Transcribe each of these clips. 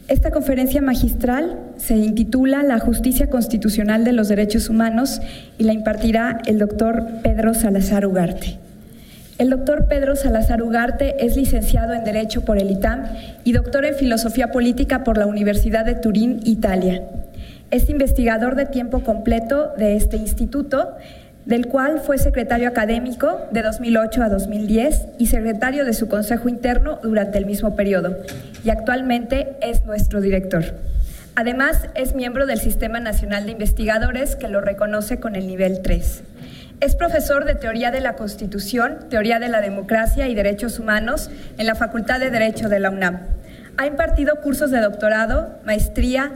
Esta conferencia magistral se intitula La Justicia Constitucional de los Derechos Humanos y la impartirá el doctor Pedro Salazar Ugarte. El doctor Pedro Salazar Ugarte es licenciado en Derecho por el ITAM y doctor en Filosofía Política por la Universidad de Turín, Italia. Es investigador de tiempo completo de este instituto, del cual fue secretario académico de 2008 a 2010 y secretario de su Consejo Interno durante el mismo periodo, y actualmente es nuestro director. Además, es miembro del Sistema Nacional de Investigadores, que lo reconoce con el nivel 3. Es profesor de Teoría de la Constitución, Teoría de la Democracia y Derechos Humanos en la Facultad de Derecho de la UNAM. Ha impartido cursos de doctorado, maestría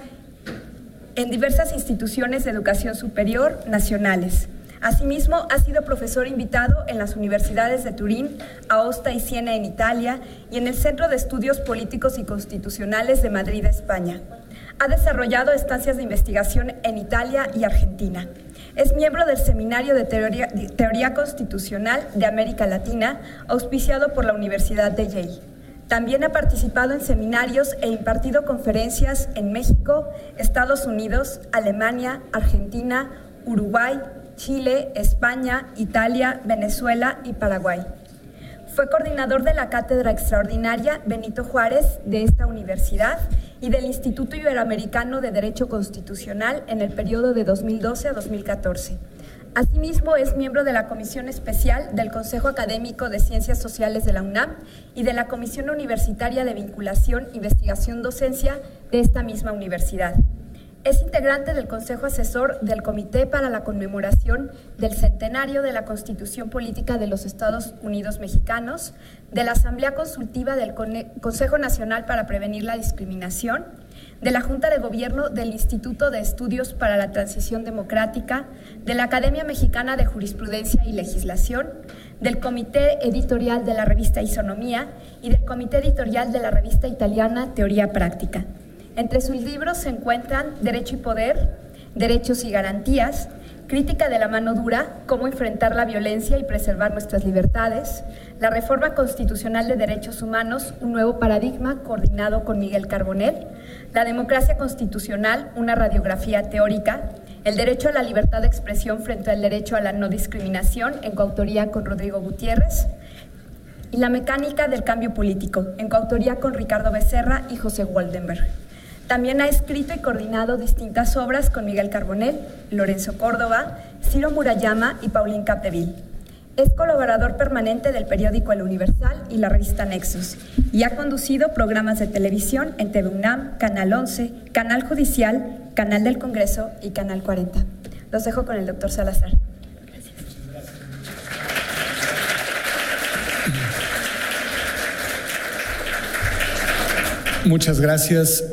en diversas instituciones de educación superior nacionales. Asimismo, ha sido profesor invitado en las universidades de Turín, Aosta y Siena en Italia y en el Centro de Estudios Políticos y Constitucionales de Madrid, España. Ha desarrollado estancias de investigación en Italia y Argentina. Es miembro del Seminario de Teoría Constitucional de América Latina, auspiciado por la Universidad de Yale. También ha participado en seminarios e impartido conferencias en México, Estados Unidos, Alemania, Argentina, Uruguay, Chile, España, Italia, Venezuela y Paraguay. Fue coordinador de la Cátedra Extraordinaria Benito Juárez de esta universidad y del Instituto Iberoamericano de Derecho Constitucional en el periodo de 2012 a 2014. Asimismo, es miembro de la Comisión Especial del Consejo Académico de Ciencias Sociales de la UNAM y de la Comisión Universitaria de Vinculación, Investigación, Docencia de esta misma universidad. Es integrante del Consejo Asesor del Comité para la Conmemoración del Centenario de la Constitución Política de los Estados Unidos Mexicanos, de la Asamblea Consultiva del Consejo Nacional para Prevenir la Discriminación, de la Junta de Gobierno del Instituto de Estudios para la Transición Democrática, de la Academia Mexicana de Jurisprudencia y Legislación, del Comité Editorial de la revista Isonomía y del Comité Editorial de la revista italiana Teoría Práctica. Entre sus libros se encuentran Derecho y Poder, Derechos y Garantías, Crítica de la mano dura, Cómo enfrentar la violencia y preservar nuestras libertades, La Reforma Constitucional de Derechos Humanos, un nuevo paradigma, coordinado con Miguel Carbonell, La Democracia Constitucional, una radiografía teórica, El Derecho a la Libertad de Expresión frente al Derecho a la No Discriminación, en coautoría con Rodrigo Gutiérrez, y La Mecánica del Cambio Político, en coautoría con Ricardo Becerra y José Waldenberg. También ha escrito y coordinado distintas obras con Miguel Carbonell, Lorenzo Córdoba, Ciro Murayama y Pauline Capdeville. Es colaborador permanente del periódico El Universal y la revista Nexos y ha conducido programas de televisión en TV UNAM, Canal 11, Canal Judicial, Canal del Congreso y Canal 40. Los dejo con el doctor Salazar. Muchas gracias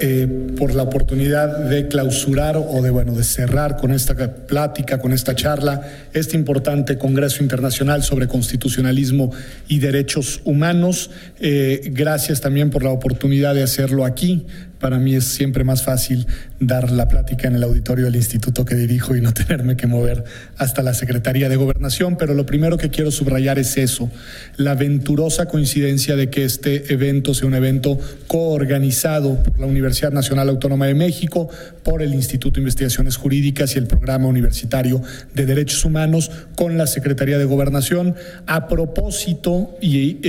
por la oportunidad de clausurar o de cerrar con esta plática, con esta charla, este importante Congreso Internacional sobre Constitucionalismo y Derechos Humanos. Gracias también por la oportunidad de hacerlo aquí. Para mí es siempre más fácil dar la plática en el auditorio del instituto que dirijo y no tenerme que mover hasta la Secretaría de Gobernación, pero lo primero que quiero subrayar es eso, la venturosa coincidencia de que este evento sea un evento coorganizado por la Universidad Nacional Autónoma de México, por el Instituto de Investigaciones Jurídicas y el Programa Universitario de Derechos Humanos con la Secretaría de Gobernación, a propósito y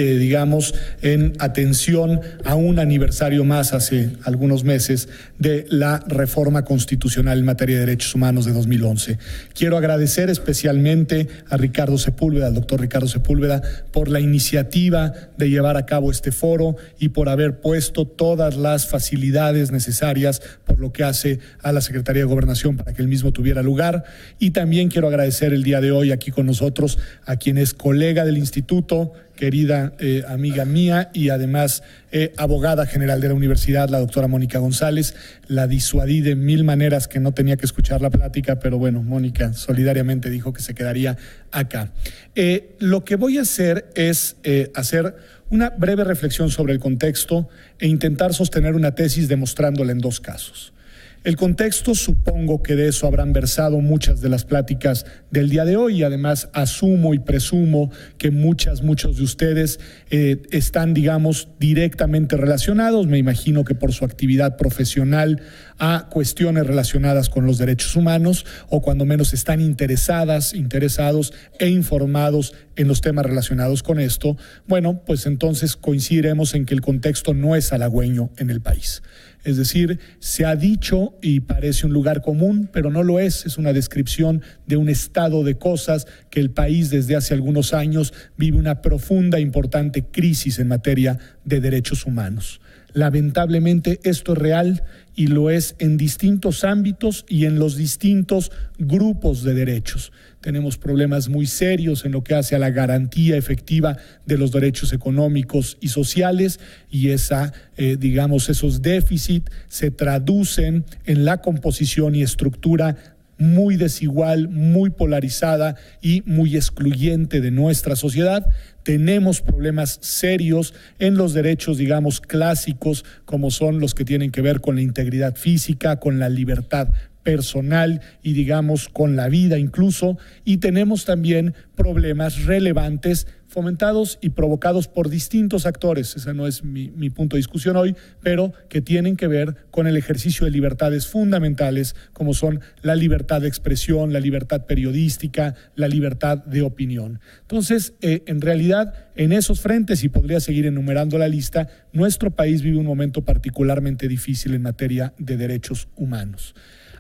en atención a un aniversario más hace algunos meses de la reforma constitucional en materia de derechos humanos de 2011. Quiero agradecer especialmente a Ricardo Sepúlveda, al doctor Ricardo Sepúlveda, por la iniciativa de llevar a cabo este foro y por haber puesto todas las facilidades necesarias por lo que hace a la Secretaría de Gobernación para que el mismo tuviera lugar. Y también quiero agradecer el día de hoy aquí con nosotros a quien es colega del instituto, querida amiga mía y además abogada general de la universidad, la doctora Mónica González. La disuadí de mil maneras que no tenía que escuchar la plática, pero bueno, Mónica solidariamente dijo que se quedaría acá. Lo que voy a hacer es hacer una breve reflexión sobre el contexto e intentar sostener una tesis demostrándola en dos casos. El contexto, supongo que de eso habrán versado muchas de las pláticas del día de hoy, y además asumo y presumo que muchos de ustedes están, digamos, directamente relacionados, me imagino que por su actividad profesional, a cuestiones relacionadas con los derechos humanos, o cuando menos están interesados e informados en los temas relacionados con esto. Bueno, pues entonces coincidiremos en que el contexto no es halagüeño en el país. Es decir, se ha dicho y parece un lugar común, pero no lo es una descripción de un estado de cosas que el país desde hace algunos años vive una profunda e importante crisis en materia de derechos humanos. Lamentablemente esto es real y lo es en distintos ámbitos y en los distintos grupos de derechos. Tenemos problemas muy serios en lo que hace a la garantía efectiva de los derechos económicos y sociales, y esos déficits se traducen en la composición y estructura muy desigual, muy polarizada y muy excluyente de nuestra sociedad. Tenemos problemas serios en los derechos, digamos, clásicos, como son los que tienen que ver con la integridad física, con la libertad personal y, digamos, con la vida incluso, y tenemos también problemas relevantes fomentados y provocados por distintos actores. Ese no es mi punto de discusión hoy, pero que tienen que ver con el ejercicio de libertades fundamentales, como son la libertad de expresión, la libertad periodística, la libertad de opinión. Entonces, en realidad, en esos frentes, y podría seguir enumerando la lista, nuestro país vive un momento particularmente difícil en materia de derechos humanos.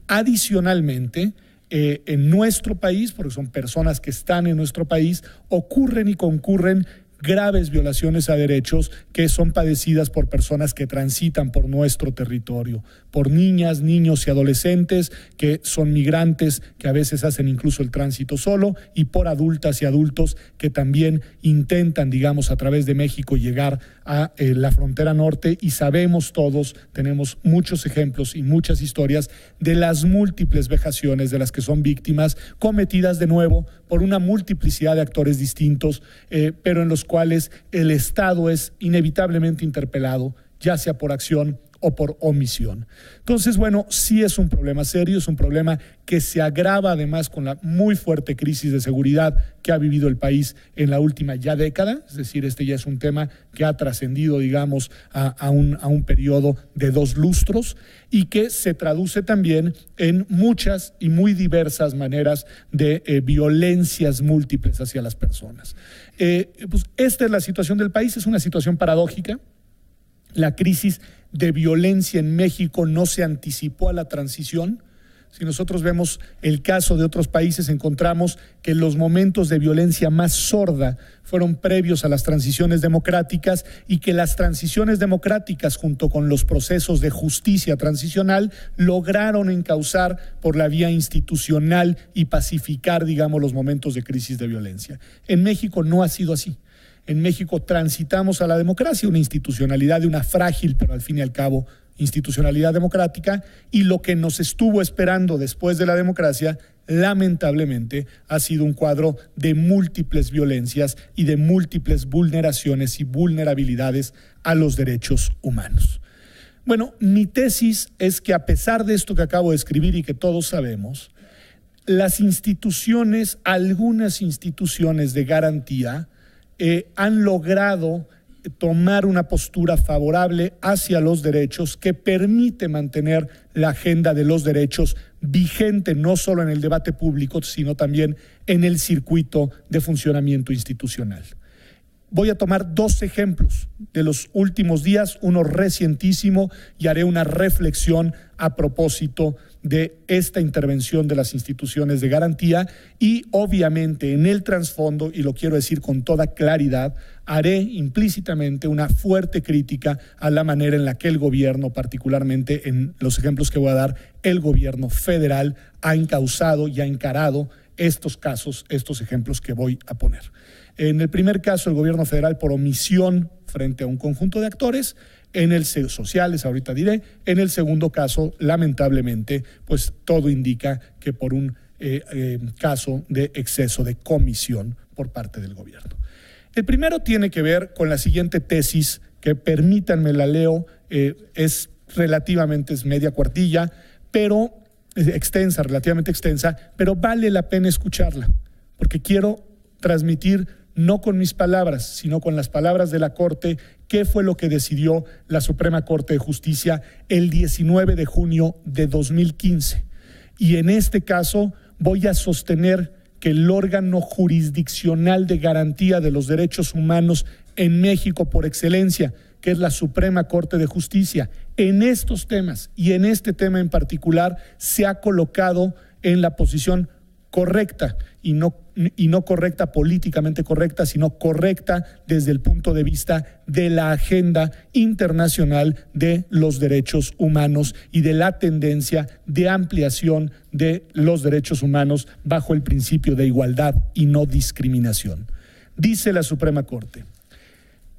Adicionalmente, en nuestro país, porque son personas que están en nuestro país, ocurren y concurren graves violaciones a derechos que son padecidas por personas que transitan por nuestro territorio, por niñas, niños y adolescentes que son migrantes, que a veces hacen incluso el tránsito solo, y por adultas y adultos que también intentan, digamos, a través de México llegar a la frontera norte, y sabemos todos, tenemos muchos ejemplos y muchas historias de las múltiples vejaciones de las que son víctimas, cometidas de nuevo por una multiplicidad de actores distintos, pero en los cuales el Estado es inevitablemente interpelado, ya sea por acción o por omisión. Entonces, bueno, sí es un problema serio, es un problema que se agrava además con la muy fuerte crisis de seguridad que ha vivido el país en la última ya década. Es decir, este ya es un tema que ha trascendido, digamos, a un periodo de 2 lustros, y que se traduce también en muchas y muy diversas maneras de violencias múltiples hacia las personas. Pues esta es la situación del país, es una situación paradójica. La crisis de violencia en México no se anticipó a la transición. Si nosotros vemos el caso de otros países, encontramos que los momentos de violencia más sorda fueron previos a las transiciones democráticas, y que las transiciones democráticas, junto con los procesos de justicia transicional, lograron encauzar por la vía institucional y pacificar, digamos, los momentos de crisis de violencia. En México no ha sido así. En México transitamos a la democracia, una institucionalidad de una frágil, pero al fin y al cabo, institucionalidad democrática, y lo que nos estuvo esperando después de la democracia, lamentablemente, ha sido un cuadro de múltiples violencias y de múltiples vulneraciones y vulnerabilidades a los derechos humanos. Bueno, mi tesis es que, a pesar de esto que acabo de escribir y que todos sabemos, las instituciones, algunas instituciones de garantía, han logrado tomar una postura favorable hacia los derechos que permite mantener la agenda de los derechos vigente no solo en el debate público, sino también en el circuito de funcionamiento institucional. Voy a tomar 2 ejemplos de los últimos días, uno recientísimo, y haré una reflexión a propósito de esta intervención de las instituciones de garantía, y obviamente en el trasfondo, y lo quiero decir con toda claridad, haré implícitamente una fuerte crítica a la manera en la que el gobierno, particularmente en los ejemplos que voy a dar, el gobierno federal ha encauzado y ha encarado estos casos, estos ejemplos que voy a poner. En el primer caso, el gobierno federal, por omisión frente a un conjunto de actores, en el sociales, ahorita diré. En el segundo caso, lamentablemente, pues todo indica que por un caso de exceso de comisión por parte del gobierno. El primero tiene que ver con la siguiente tesis, que permítanme la leo, es media cuartilla, pero extensa, relativamente extensa, pero vale la pena escucharla, porque quiero transmitir no con mis palabras, sino con las palabras de la Corte, qué fue lo que decidió la Suprema Corte de Justicia el 19 de junio de 2015. Y en este caso voy a sostener que el órgano jurisdiccional de garantía de los derechos humanos en México por excelencia, que es la Suprema Corte de Justicia, en estos temas y en este tema en particular, se ha colocado en la posición correcta y no correcta políticamente correcta, sino correcta desde el punto de vista de la agenda internacional de los derechos humanos y de la tendencia de ampliación de los derechos humanos bajo el principio de igualdad y no discriminación. Dice la Suprema Corte: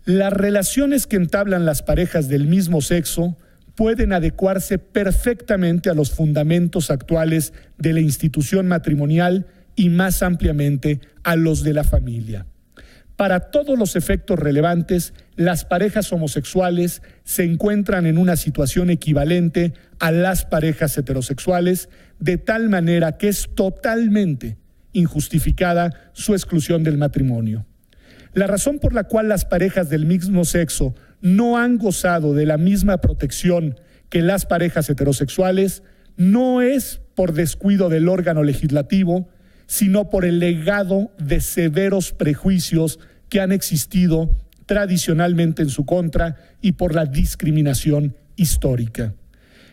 las relaciones que entablan las parejas del mismo sexo pueden adecuarse perfectamente a los fundamentos actuales de la institución matrimonial y más ampliamente a los de la familia. Para todos los efectos relevantes, las parejas homosexuales se encuentran en una situación equivalente a las parejas heterosexuales, de tal manera que es totalmente injustificada su exclusión del matrimonio. La razón por la cual las parejas del mismo sexo no han gozado de la misma protección que las parejas heterosexuales no es por descuido del órgano legislativo, sino por el legado de severos prejuicios que han existido tradicionalmente en su contra y por la discriminación histórica.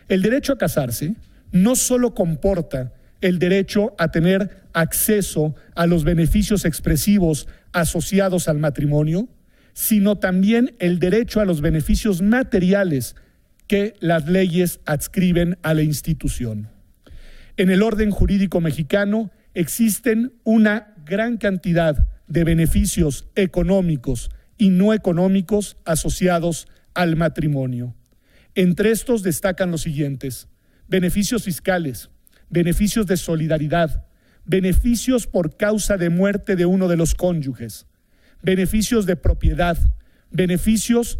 El derecho a casarse no solo comporta el derecho a tener acceso a los beneficios expresivos asociados al matrimonio, sino también el derecho a los beneficios materiales que las leyes adscriben a la institución. En el orden jurídico mexicano existen una gran cantidad de beneficios económicos y no económicos asociados al matrimonio. Entre estos destacan los siguientes: beneficios fiscales, beneficios de solidaridad, beneficios por causa de muerte de uno de los cónyuges, beneficios de propiedad, beneficios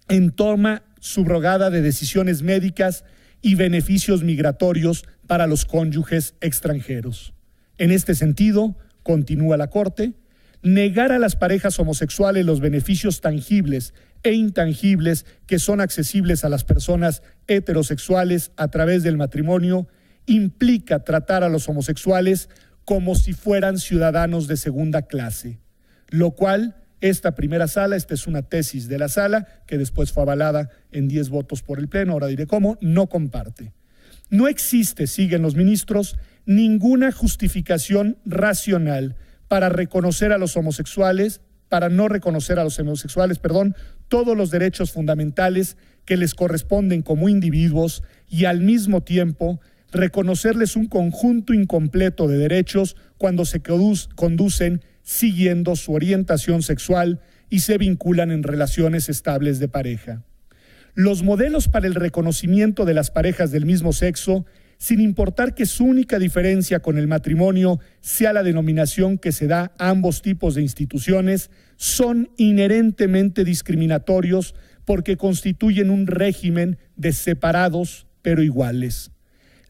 en toma subrogada de decisiones médicas y beneficios migratorios para los cónyuges extranjeros. En este sentido, continúa la Corte, negar a las parejas homosexuales los beneficios tangibles e intangibles que son accesibles a las personas heterosexuales a través del matrimonio implica tratar a los homosexuales como si fueran ciudadanos de segunda clase, lo cual esta primera sala, esta es una tesis de la sala que después fue avalada en 10 votos por el Pleno, ahora diré cómo, no comparte. No existe, siguen los ministros, ninguna justificación racional para reconocer a los homosexuales, para no reconocer a los homosexuales, todos los derechos fundamentales que les corresponden como individuos y al mismo tiempo reconocerles un conjunto incompleto de derechos cuando se conducen siguiendo su orientación sexual y se vinculan en relaciones estables de pareja. Los modelos para el reconocimiento de las parejas del mismo sexo, sin importar que su única diferencia con el matrimonio sea la denominación que se da a ambos tipos de instituciones, son inherentemente discriminatorios porque constituyen un régimen de separados pero iguales.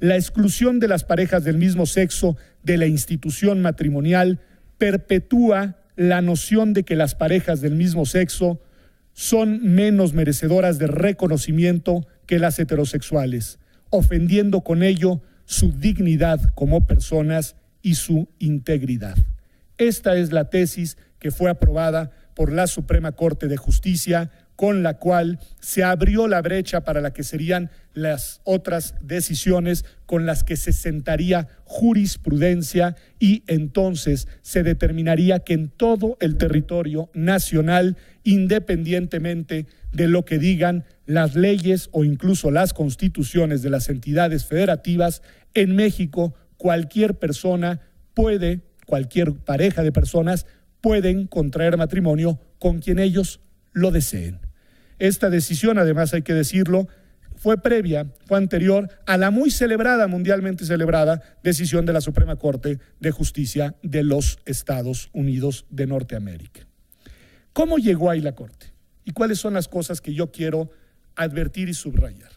La exclusión de las parejas del mismo sexo de la institución matrimonial perpetúa la noción de que las parejas del mismo sexo son menos merecedoras de reconocimiento que las heterosexuales, ofendiendo con ello su dignidad como personas y su integridad. Esta es la tesis que fue aprobada por la Suprema Corte de Justicia, con la cual se abrió la brecha para la que serían las otras decisiones con las que se sentaría jurisprudencia y entonces se determinaría que en todo el territorio nacional, independientemente de lo que digan las leyes o incluso las constituciones de las entidades federativas, en México cualquier pareja de personas pueden contraer matrimonio con quien ellos lo deseen. Esta decisión, además hay que decirlo, fue anterior a la mundialmente celebrada decisión de la Suprema Corte de Justicia de los Estados Unidos de Norteamérica. ¿Cómo llegó ahí la Corte? ¿Y cuáles son las cosas que yo quiero advertir y subrayar?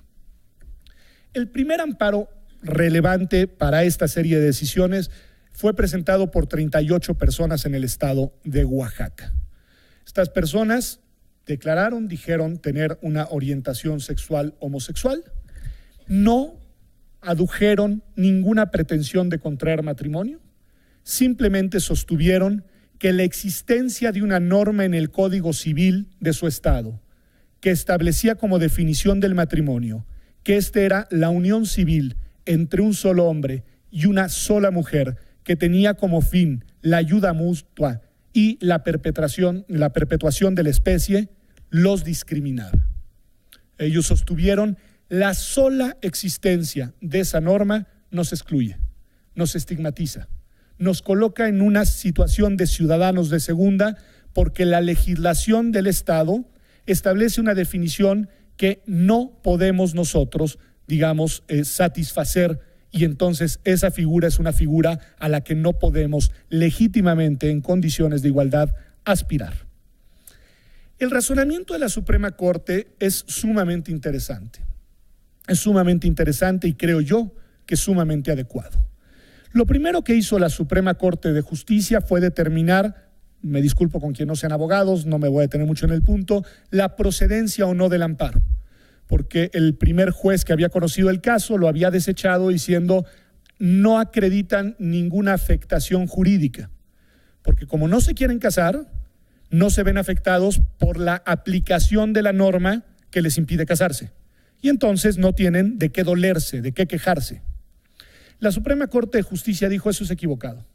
El primer amparo relevante para esta serie de decisiones fue presentado por 38 personas en el estado de Oaxaca. Estas personas dijeron tener una orientación sexual homosexual, no adujeron ninguna pretensión de contraer matrimonio, simplemente sostuvieron que la existencia de una norma en el Código Civil de su estado que establecía como definición del matrimonio que era la unión civil entre un solo hombre y una sola mujer que tenía como fin la ayuda mutua y la perpetuación de la especie, los discriminaba. Ellos sostuvieron la sola existencia de esa norma nos excluye, nos estigmatiza, nos coloca en una situación de ciudadanos de segunda porque la legislación del Estado establece una definición que no podemos nosotros, satisfacer, y entonces esa figura es una figura a la que no podemos legítimamente, en condiciones de igualdad, aspirar. El razonamiento de la Suprema Corte es sumamente interesante. Es sumamente interesante y creo yo que sumamente adecuado. Lo primero que hizo la Suprema Corte de Justicia fue determinar, me disculpo con quien no sean abogados, no me voy a detener mucho en el punto, la procedencia o no del amparo, porque el primer juez que había conocido el caso lo había desechado diciendo no acreditan ninguna afectación jurídica, porque como no se quieren casar, no se ven afectados por la aplicación de la norma que les impide casarse, y entonces no tienen de qué dolerse, de qué quejarse. La Suprema Corte de Justicia dijo eso es equivocado.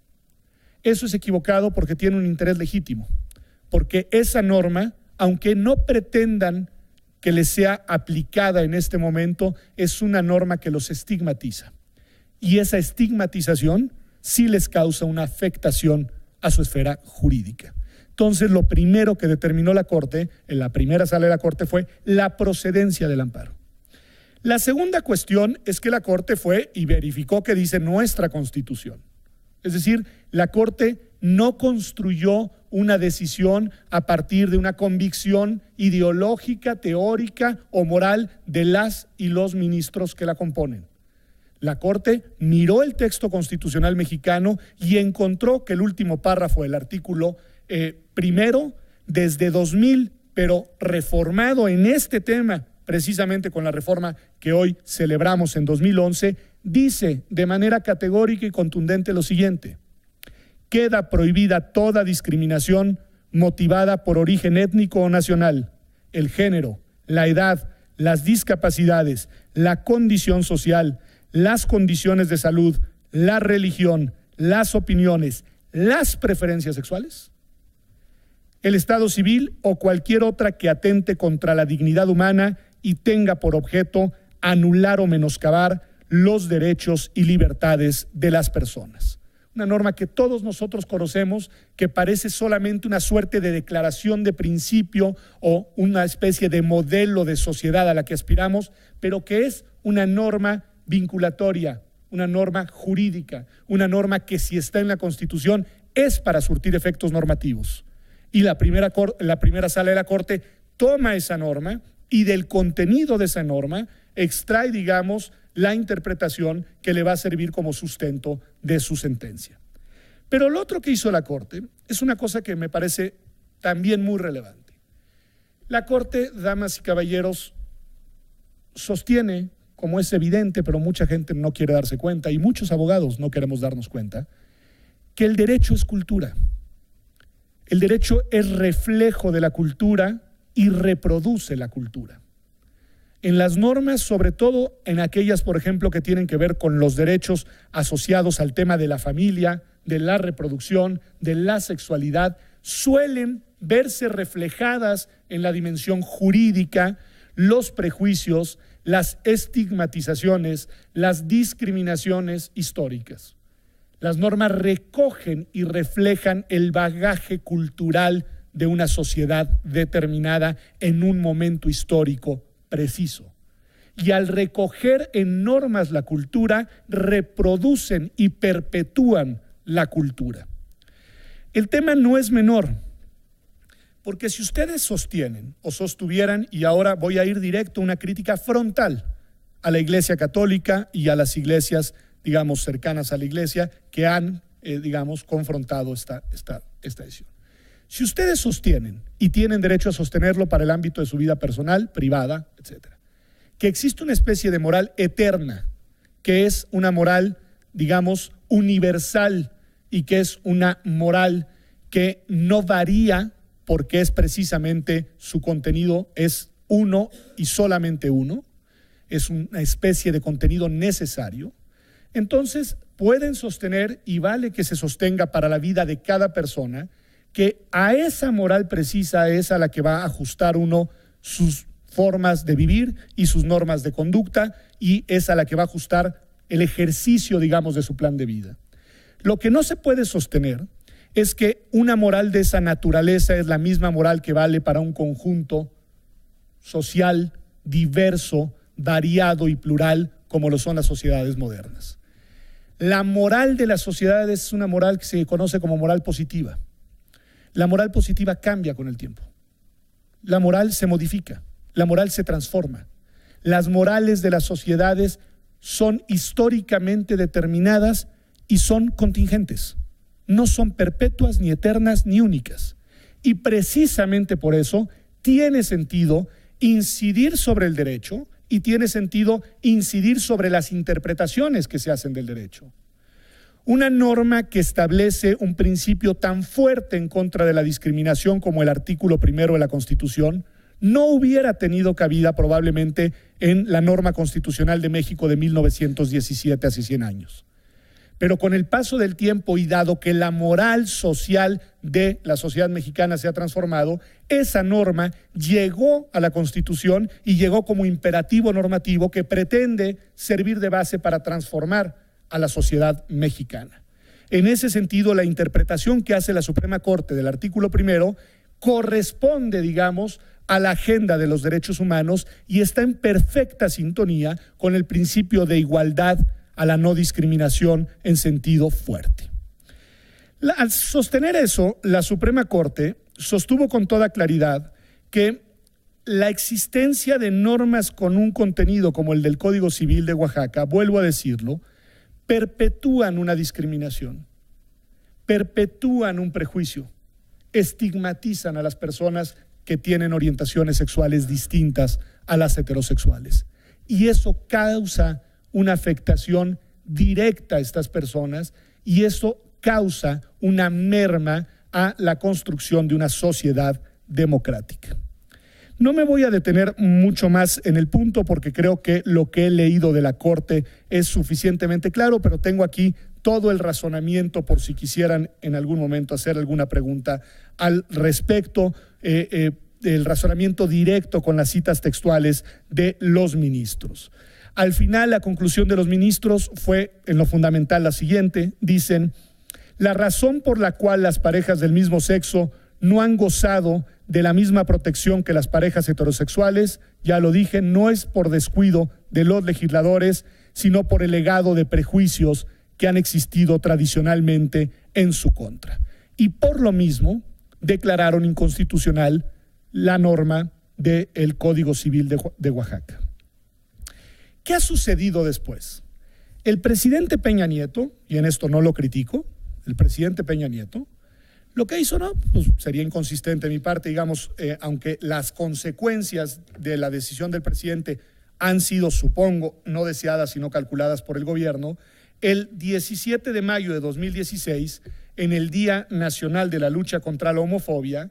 Eso es equivocado porque tiene un interés legítimo, porque esa norma, aunque no pretendan que les sea aplicada en este momento, es una norma que los estigmatiza. Y esa estigmatización sí les causa una afectación a su esfera jurídica. Entonces, lo primero que determinó la Corte, en la primera sala de la Corte, fue la procedencia del amparo. La segunda cuestión es que la Corte fue y verificó que dice nuestra Constitución. Es decir, la Corte no construyó una decisión a partir de una convicción ideológica, teórica o moral de las y los ministros que la componen. La Corte miró el texto constitucional mexicano y encontró que el último párrafo del artículo primero, desde 2000, pero reformado en este tema, precisamente con la reforma que hoy celebramos en 2011, dice de manera categórica y contundente lo siguiente: queda prohibida toda discriminación motivada por origen étnico o nacional, el género, la edad, las discapacidades, la condición social, las condiciones de salud, la religión, las opiniones, las preferencias sexuales, el estado civil o cualquier otra que atente contra la dignidad humana y tenga por objeto anular o menoscabar los derechos y libertades de las personas. Una norma que todos nosotros conocemos, que parece solamente una suerte de declaración de principio o una especie de modelo de sociedad a la que aspiramos, pero que es una norma vinculatoria, una norma jurídica, una norma que si está en la Constitución es para surtir efectos normativos. Y la primera sala de la Corte toma esa norma y del contenido de esa norma extrae, la interpretación que le va a servir como sustento de su sentencia. Pero lo otro que hizo la Corte es una cosa que me parece también muy relevante. La Corte, damas y caballeros, sostiene, como es evidente, pero mucha gente no quiere darse cuenta y muchos abogados no queremos darnos cuenta, que el derecho es cultura. El derecho es reflejo de la cultura y reproduce la cultura. En las normas, sobre todo en aquellas, por ejemplo, que tienen que ver con los derechos asociados al tema de la familia, de la reproducción, de la sexualidad, suelen verse reflejadas en la dimensión jurídica los prejuicios, las estigmatizaciones, las discriminaciones históricas. Las normas recogen y reflejan el bagaje cultural de una sociedad determinada en un momento histórico preciso. Y al recoger en normas la cultura, reproducen y perpetúan la cultura. El tema no es menor, porque si ustedes sostienen o sostuvieran, y ahora voy a ir directo a una crítica frontal a la Iglesia Católica y a las iglesias, digamos, cercanas a la Iglesia que han, confrontado esta decisión. Si ustedes sostienen, y tienen derecho a sostenerlo para el ámbito de su vida personal, privada, etcétera, que existe una especie de moral eterna, que es una moral, digamos, universal y que es una moral que no varía porque es precisamente su contenido es uno y solamente uno, es una especie de contenido necesario, entonces pueden sostener, y vale que se sostenga para la vida de cada persona, que a esa moral precisa es a la que va a ajustar uno sus formas de vivir y sus normas de conducta, y es a la que va a ajustar el ejercicio, digamos, de su plan de vida. Lo que no se puede sostener es que una moral de esa naturaleza es la misma moral que vale para un conjunto social, diverso, variado y plural, como lo son las sociedades modernas. La moral de las sociedades es una moral que se conoce como moral positiva. La moral positiva cambia con el tiempo. La moral se modifica, la moral se transforma. Las morales de las sociedades son históricamente determinadas y son contingentes. No son perpetuas, ni eternas, ni únicas. Y precisamente por eso tiene sentido incidir sobre el derecho y tiene sentido incidir sobre las interpretaciones que se hacen del derecho. Una norma que establece un principio tan fuerte en contra de la discriminación como el artículo 1 de la Constitución no hubiera tenido cabida probablemente en la norma constitucional de México de 1917, hace 100 años. Pero con el paso del tiempo y dado que la moral social de la sociedad mexicana se ha transformado, esa norma llegó a la Constitución y llegó como imperativo normativo que pretende servir de base para transformar a la sociedad mexicana. En ese sentido, la interpretación que hace la Suprema Corte del artículo 1 corresponde, digamos, a la agenda de los derechos humanos y está en perfecta sintonía con el principio de igualdad, a la no discriminación en sentido fuerte. Al sostener eso, la Suprema Corte sostuvo con toda claridad que la existencia de normas con un contenido como el del Código Civil de Oaxaca, vuelvo a decirlo, perpetúan una discriminación, perpetúan un prejuicio, estigmatizan a las personas que tienen orientaciones sexuales distintas a las heterosexuales. Y eso causa una afectación directa a estas personas y eso causa una merma a la construcción de una sociedad democrática. No me voy a detener mucho más en el punto porque creo que lo que he leído de la Corte es suficientemente claro, pero tengo aquí todo el razonamiento por si quisieran en algún momento hacer alguna pregunta al respecto, el razonamiento directo con las citas textuales de los ministros. Al final, la conclusión de los ministros fue en lo fundamental la siguiente, dicen: la razón por la cual las parejas del mismo sexo no han gozado de la misma protección que las parejas heterosexuales, ya lo dije, no es por descuido de los legisladores, sino por el legado de prejuicios que han existido tradicionalmente en su contra. Y por lo mismo, declararon inconstitucional la norma del Código Civil de Oaxaca. ¿Qué ha sucedido después? El presidente Peña Nieto, y en esto no lo critico, el presidente Peña Nieto, lo que hizo, no, pues sería inconsistente de mi parte, digamos, aunque las consecuencias de la decisión del presidente han sido, supongo, no deseadas sino calculadas por el gobierno, el 17 de mayo de 2016, en el Día Nacional de la Lucha contra la Homofobia,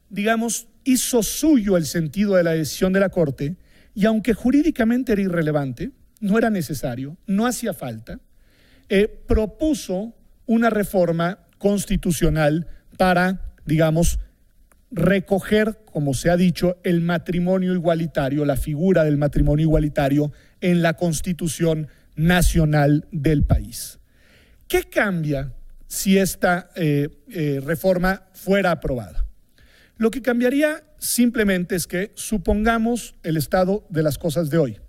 digamos, hizo suyo el sentido de la decisión de la Corte y aunque jurídicamente era irrelevante, no era necesario, no hacía falta, propuso una reforma constitucional para, digamos, recoger, como se ha dicho, el matrimonio igualitario, la figura del matrimonio igualitario en la Constitución Nacional del país. ¿Qué cambia si esta reforma fuera aprobada? Lo que cambiaría simplemente es que supongamos el estado de las cosas de hoy.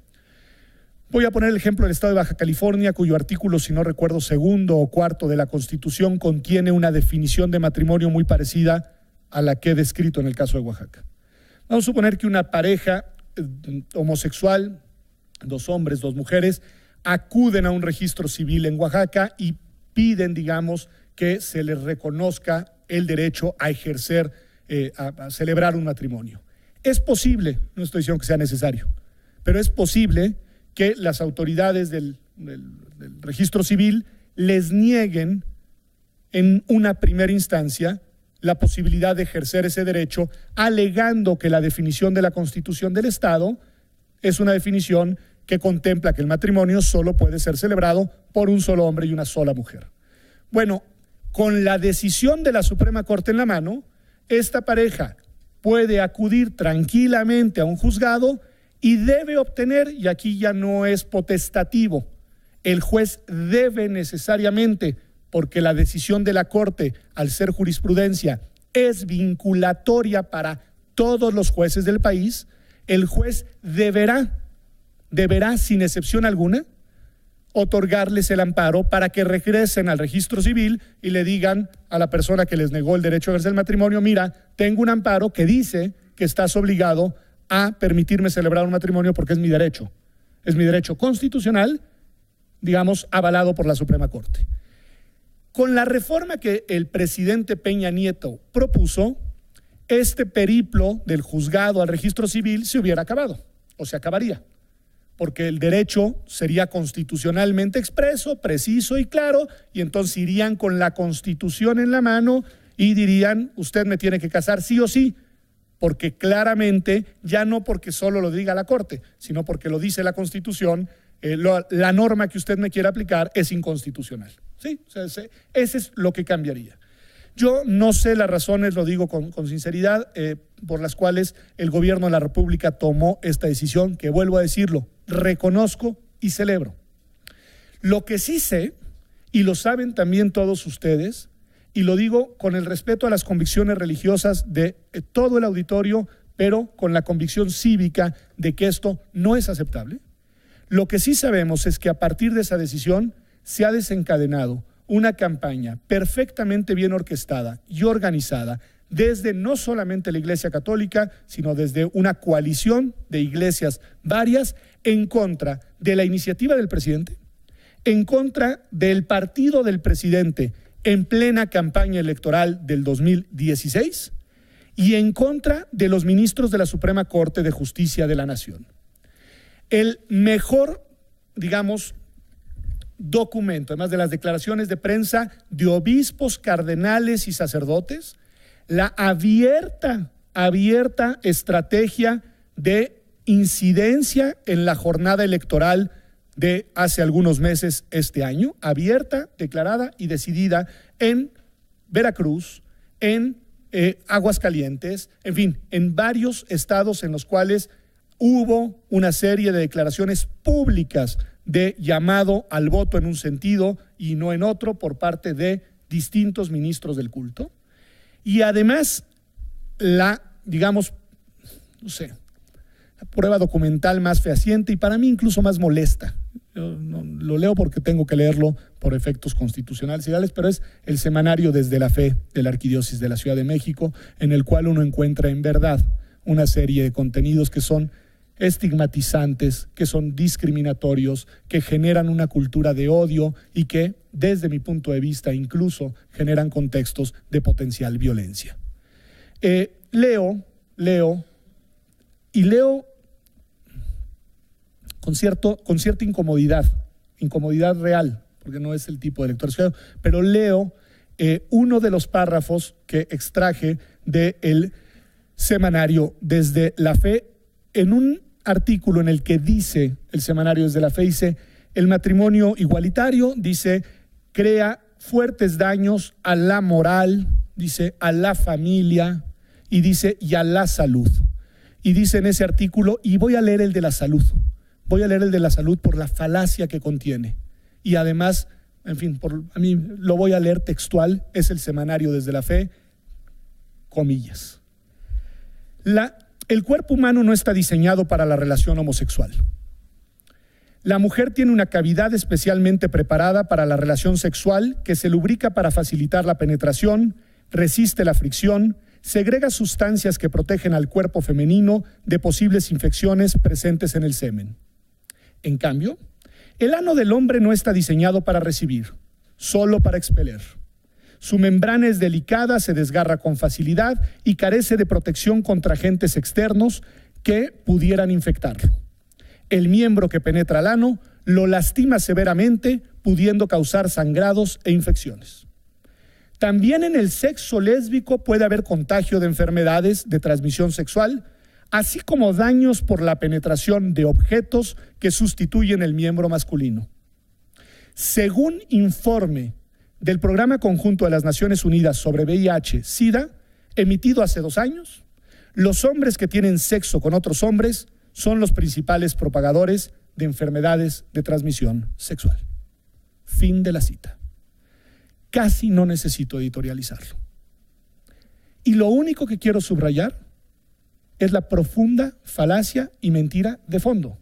Voy a poner el ejemplo del estado de Baja California, cuyo artículo, si no recuerdo, 2º o 4º de la Constitución contiene una definición de matrimonio muy parecida a la que he descrito en el caso de Oaxaca. Vamos a suponer que una pareja homosexual 2 hombres, 2 mujeres, acuden a un registro civil en Oaxaca y piden, digamos, que se les reconozca el derecho a ejercer, a celebrar un matrimonio. Es posible, no estoy diciendo que sea necesario, pero es posible que las autoridades del registro civil les nieguen en una primera instancia la posibilidad de ejercer ese derecho, alegando que la definición de la Constitución del Estado es una definición que contempla que el matrimonio solo puede ser celebrado por un solo hombre y una sola mujer. Bueno, con la decisión de la Suprema Corte en la mano, esta pareja puede acudir tranquilamente a un juzgado y debe obtener, y aquí ya no es potestativo, el juez debe necesariamente, porque la decisión de la Corte, al ser jurisprudencia, es vinculatoria para todos los jueces del país, el juez deberá sin excepción alguna otorgarles el amparo para que regresen al registro civil y le digan a la persona que les negó el derecho a ejercer el matrimonio: mira, tengo un amparo que dice que estás obligado a permitirme celebrar un matrimonio porque es mi derecho constitucional, digamos, avalado por la Suprema Corte. Con la reforma que el presidente Peña Nieto propuso, este periplo del juzgado al registro civil se hubiera acabado, o se acabaría, porque el derecho sería constitucionalmente expreso, preciso y claro, y entonces irían con la Constitución en la mano y dirían: usted me tiene que casar sí o sí, porque claramente, ya no porque solo lo diga la Corte, sino porque lo dice la Constitución, la norma que usted me quiere aplicar es inconstitucional. Sí, o sea, ese es lo que cambiaría. Yo no sé las razones, lo digo con sinceridad, por las cuales el gobierno de la República tomó esta decisión, que vuelvo a decirlo, reconozco y celebro. Lo que sí sé, y lo saben también todos ustedes, y lo digo con el respeto a las convicciones religiosas de todo el auditorio, pero con la convicción cívica de que esto no es aceptable. Lo que sí sabemos es que a partir de esa decisión se ha desencadenado una campaña perfectamente bien orquestada y organizada desde no solamente la Iglesia Católica, sino desde una coalición de iglesias varias en contra de la iniciativa del presidente, en contra del partido del presidente en plena campaña electoral del 2016 y en contra de los ministros de la Suprema Corte de Justicia de la Nación. El mejor, digamos, documento, además de las declaraciones de prensa de obispos, cardenales y sacerdotes, la abierta estrategia de incidencia en la jornada electoral de hace algunos meses este año, abierta, declarada y decidida en Veracruz, en Aguascalientes, en fin, en varios estados en los cuales hubo una serie de declaraciones públicas de llamado al voto en un sentido y no en otro por parte de distintos ministros del culto. Y además la prueba documental más fehaciente y para mí incluso más molesta. Yo no, lo leo porque tengo que leerlo por efectos constitucionales y legales, pero es el semanario Desde la Fe de la Arquidiócesis de la Ciudad de México, en el cual uno encuentra en verdad una serie de contenidos que son estigmatizantes, que son discriminatorios, que generan una cultura de odio y que, desde mi punto de vista, incluso generan contextos de potencial violencia. Leo con cierta incomodidad real, porque no es el tipo de lector, pero leo uno de los párrafos que extraje del semanario Desde la Fe, en un artículo en el que dice, el semanario Desde la Fe dice: el matrimonio igualitario, dice, crea fuertes daños a la moral, dice, a la familia, y dice, y a la salud. Y dice en ese artículo, y voy a leer el de la salud por la falacia que contiene. Y además, en fin, a mí lo voy a leer textual, es el semanario Desde la Fe, comillas. El cuerpo humano no está diseñado para la relación homosexual. La mujer tiene una cavidad especialmente preparada para la relación sexual que se lubrica para facilitar la penetración, resiste la fricción, segrega sustancias que protegen al cuerpo femenino de posibles infecciones presentes en el semen. En cambio, el ano del hombre no está diseñado para recibir, solo para expeler. Su membrana es delicada, se desgarra con facilidad y carece de protección contra agentes externos que pudieran infectarlo. El miembro que penetra el ano lo lastima severamente, pudiendo causar sangrados e infecciones. También en el sexo lésbico puede haber contagio de enfermedades de transmisión sexual, así como daños por la penetración de objetos que sustituyen el miembro masculino. Según informe del Programa Conjunto de las Naciones Unidas sobre VIH-Sida, emitido hace 2 años, los hombres que tienen sexo con otros hombres son los principales propagadores de enfermedades de transmisión sexual. Fin de la cita. Casi no necesito editorializarlo. Y lo único que quiero subrayar es la profunda falacia y mentira de fondo,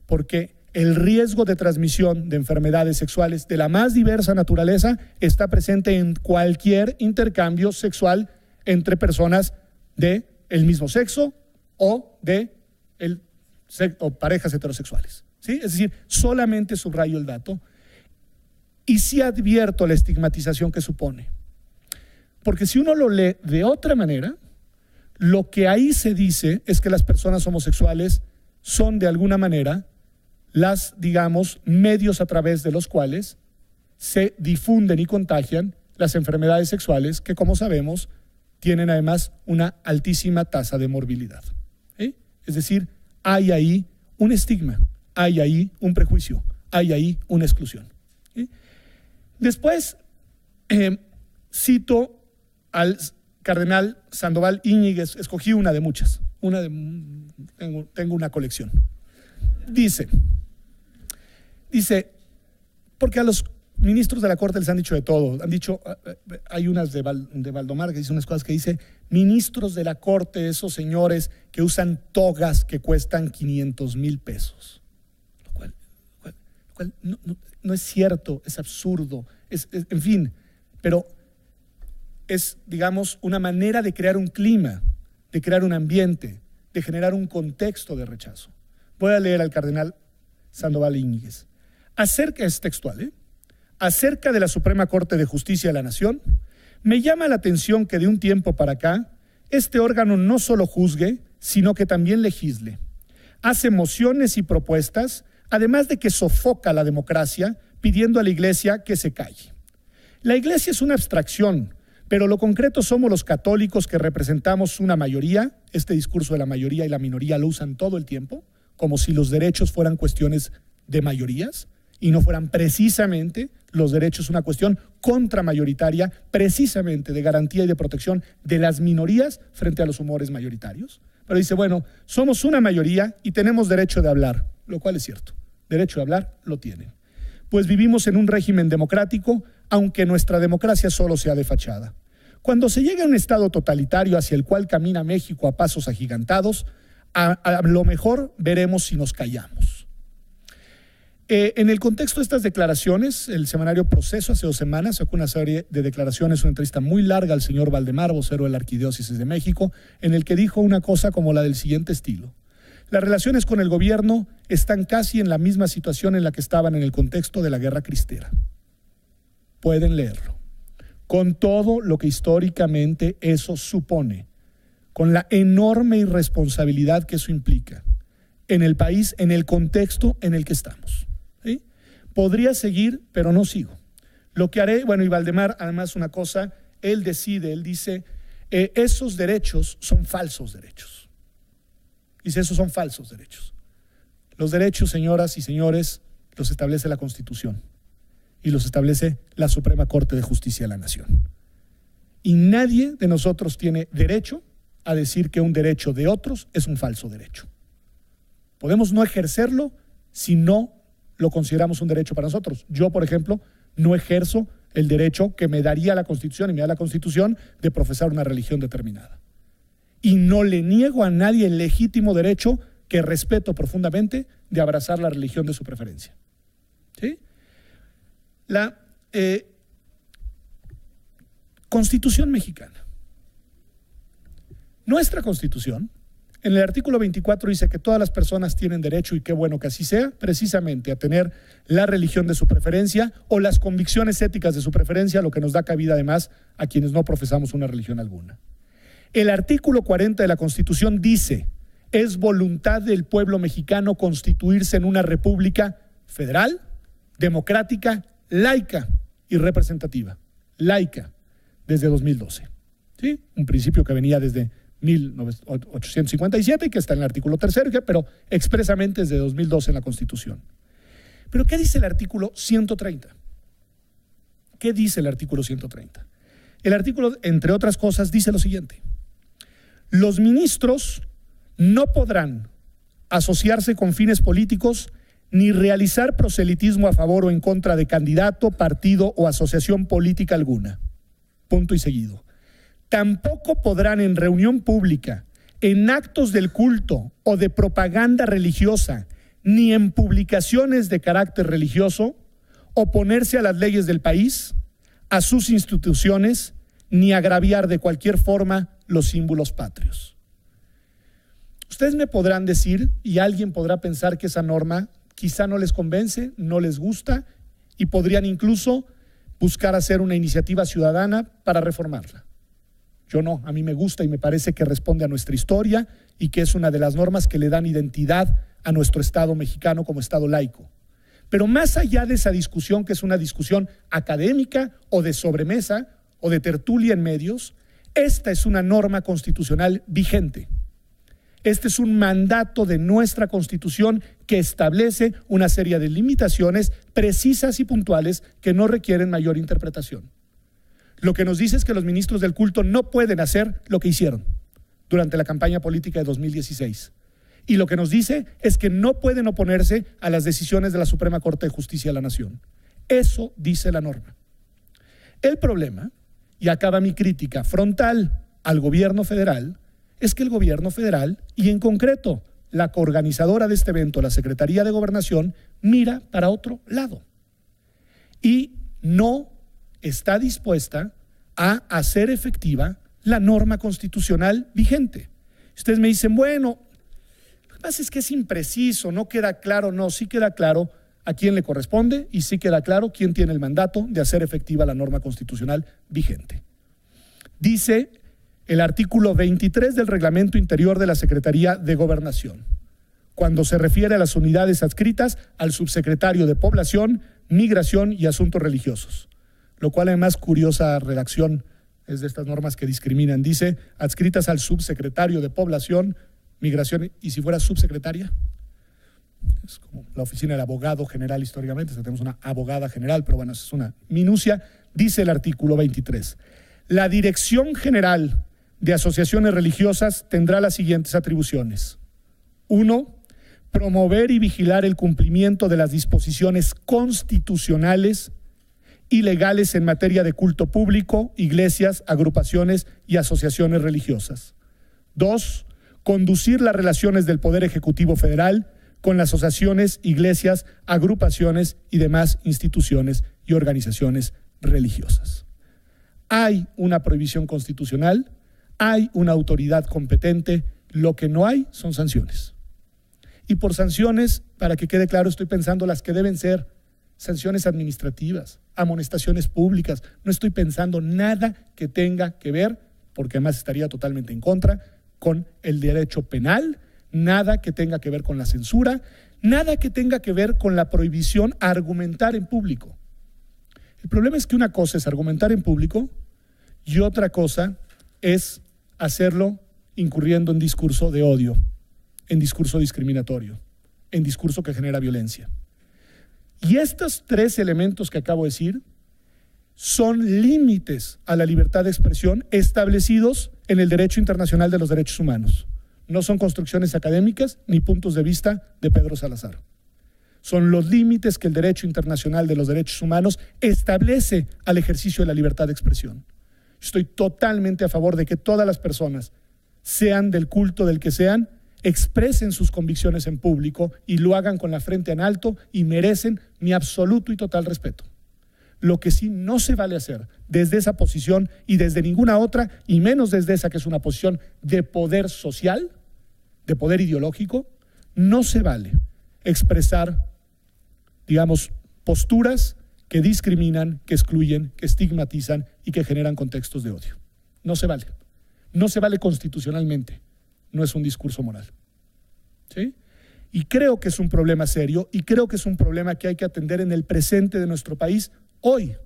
porque el riesgo de transmisión de enfermedades sexuales de la más diversa naturaleza está presente en cualquier intercambio sexual entre personas del mismo sexo o o parejas heterosexuales, ¿sí? Es decir, solamente subrayo el dato y sí advierto la estigmatización que supone. Porque si uno lo lee de otra manera, lo que ahí se dice es que las personas homosexuales son de alguna manera medios a través de los cuales se difunden y contagian las enfermedades sexuales que, como sabemos, tienen además una altísima tasa de morbilidad. ¿Sí? Es decir, hay ahí un estigma, hay ahí un prejuicio, hay ahí una exclusión. ¿Sí? Después cito al cardenal Sandoval Íñiguez, escogí una de muchas, tengo una colección. Dice, porque a los ministros de la Corte les han dicho de todo, hay unas de Valdomar que dice unas cosas que dice, ministros de la Corte, esos señores que usan togas que cuestan 500,000 pesos, lo cual no es cierto, es absurdo, en fin, pero es, una manera de crear un clima, de crear un ambiente, de generar un contexto de rechazo. Voy a leer al cardenal Sandoval Íñiguez. Es textual, acerca de la Suprema Corte de Justicia de la Nación, me llama la atención que de un tiempo para acá, este órgano no solo juzgue, sino que también legisle. Hace mociones y propuestas, además de que sofoca la democracia, pidiendo a la Iglesia que se calle. La Iglesia es una abstracción, pero lo concreto somos los católicos que representamos una mayoría. Este discurso de la mayoría y la minoría lo usan todo el tiempo, como si los derechos fueran cuestiones de mayorías y no fueran precisamente los derechos una cuestión contramayoritaria, precisamente de garantía y de protección de las minorías frente a los humores mayoritarios. Pero dice, somos una mayoría y tenemos derecho de hablar, lo cual es cierto, derecho de hablar lo tienen. Pues vivimos en un régimen democrático, aunque nuestra democracia solo sea de fachada. Cuando se llega a un estado totalitario hacia el cual camina México a pasos agigantados, a lo mejor veremos si nos callamos. En el contexto de estas declaraciones, el semanario Proceso hace 2 semanas sacó una serie de declaraciones, una entrevista muy larga al señor Valdemar, vocero de la Arquidiócesis de México, en el que dijo una cosa como la del siguiente estilo. Las relaciones con el gobierno están casi en la misma situación en la que estaban en el contexto de la Guerra Cristera. Pueden leerlo. Con todo lo que históricamente eso supone, con la enorme irresponsabilidad que eso implica en el país, en el contexto en el que estamos. ¿Sí? Podría seguir, pero no sigo. Lo que haré, y Valdemar, además una cosa, él dice, esos derechos son falsos derechos. Dice, esos son falsos derechos. Los derechos, señoras y señores, los establece la Constitución y los establece la Suprema Corte de Justicia de la Nación. Y nadie de nosotros tiene derecho a decir que un derecho de otros es un falso derecho. Podemos no ejercerlo si no lo consideramos un derecho para nosotros. Yo, por ejemplo, no ejerzo el derecho que me daría la Constitución y me da la Constitución de profesar una religión determinada. Y no le niego a nadie el legítimo derecho, que respeto profundamente, de abrazar la religión de su preferencia. ¿Sí? La Constitución mexicana. Nuestra Constitución En el artículo 24 dice que todas las personas tienen derecho, y qué bueno que así sea, precisamente a tener la religión de su preferencia o las convicciones éticas de su preferencia, lo que nos da cabida además a quienes no profesamos una religión alguna. El artículo 40 de la Constitución dice: es voluntad del pueblo mexicano constituirse en una república federal, democrática, laica y representativa. Laica, desde 2012. ¿Sí? Un principio que venía desde 1857 y que está en el artículo 3, pero expresamente desde 2012 en la Constitución. ¿Pero qué dice el artículo 130? ¿Qué dice el artículo 130? El artículo, entre otras cosas, dice lo siguiente: los ministros no podrán asociarse con fines políticos ni realizar proselitismo a favor o en contra de candidato, partido o asociación política alguna. Punto y seguido. Tampoco podrán en reunión pública, en actos del culto o de propaganda religiosa, ni en publicaciones de carácter religioso, oponerse a las leyes del país, a sus instituciones, ni agraviar de cualquier forma los símbolos patrios. Ustedes me podrán decir, y alguien podrá pensar que esa norma quizá no les convence, no les gusta, y podrían incluso buscar hacer una iniciativa ciudadana para reformarla. Yo no, a mí me gusta y me parece que responde a nuestra historia y que es una de las normas que le dan identidad a nuestro Estado mexicano como Estado laico. Pero más allá de esa discusión, que es una discusión académica o de sobremesa o de tertulia en medios, esta es una norma constitucional vigente. Este es un mandato de nuestra Constitución que establece una serie de limitaciones precisas y puntuales que no requieren mayor interpretación. Lo que nos dice es que los ministros del culto no pueden hacer lo que hicieron durante la campaña política de 2016. Y lo que nos dice es que no pueden oponerse a las decisiones de la Suprema Corte de Justicia de la Nación. Eso dice la norma. El problema, y acaba mi crítica frontal al gobierno federal, es que el gobierno federal, y en concreto la coorganizadora de este evento, la Secretaría de Gobernación, mira para otro lado y no está dispuesta a hacer efectiva la norma constitucional vigente. Ustedes me dicen, bueno, lo que pasa es que es impreciso, no queda claro. No, sí queda claro a quién le corresponde y sí queda claro quién tiene el mandato de hacer efectiva la norma constitucional vigente. Dice el artículo 23 del Reglamento Interior de la Secretaría de Gobernación, cuando se refiere a las unidades adscritas al subsecretario de Población, Migración y Asuntos Religiosos, lo cual además curiosa redacción es de estas normas que discriminan. Dice adscritas al subsecretario de Población, Migración, y si fuera subsecretaria, es como la oficina del abogado general históricamente, o sea, tenemos una abogada general, pero bueno, es una minucia. Dice el artículo 23, la Dirección General de Asociaciones Religiosas tendrá las siguientes atribuciones. 1. Promover y vigilar el cumplimiento de las disposiciones constitucionales y legales en materia de culto público, iglesias, agrupaciones y asociaciones religiosas. 2. Conducir las relaciones del Poder Ejecutivo Federal con las asociaciones, iglesias, agrupaciones y demás instituciones y organizaciones religiosas. Hay una prohibición constitucional, hay una autoridad competente, lo que no hay son sanciones. Y por sanciones, para que quede claro, estoy pensando las que deben ser sanciones administrativas, amonestaciones públicas. No estoy pensando nada que tenga que ver, porque además estaría totalmente en contra, con el derecho penal, nada que tenga que ver con la censura, nada que tenga que ver con la prohibición a argumentar en público. El problema es que una cosa es argumentar en público y otra cosa es hacerlo incurriendo en discurso de odio, en discurso discriminatorio, en discurso que genera violencia. Y estos tres elementos que acabo de decir son límites a la libertad de expresión establecidos en el derecho internacional de los derechos humanos. No son construcciones académicas ni puntos de vista de Pedro Salazar. Son los límites que el derecho internacional de los derechos humanos establece al ejercicio de la libertad de expresión. Estoy totalmente a favor de que todas las personas, sean del culto del que sean, expresen sus convicciones en público y lo hagan con la frente en alto y merecen mi absoluto y total respeto. Lo que sí no se vale hacer desde esa posición y desde ninguna otra, y menos desde esa que es una posición de poder social, de poder ideológico, no se vale expresar, digamos, posturas que discriminan, que excluyen, que estigmatizan y que generan contextos de odio. No se vale. No se vale constitucionalmente. No es un discurso moral. ¿Sí? Y creo que es un problema serio y creo que es un problema que hay que atender en el presente de nuestro país hoy.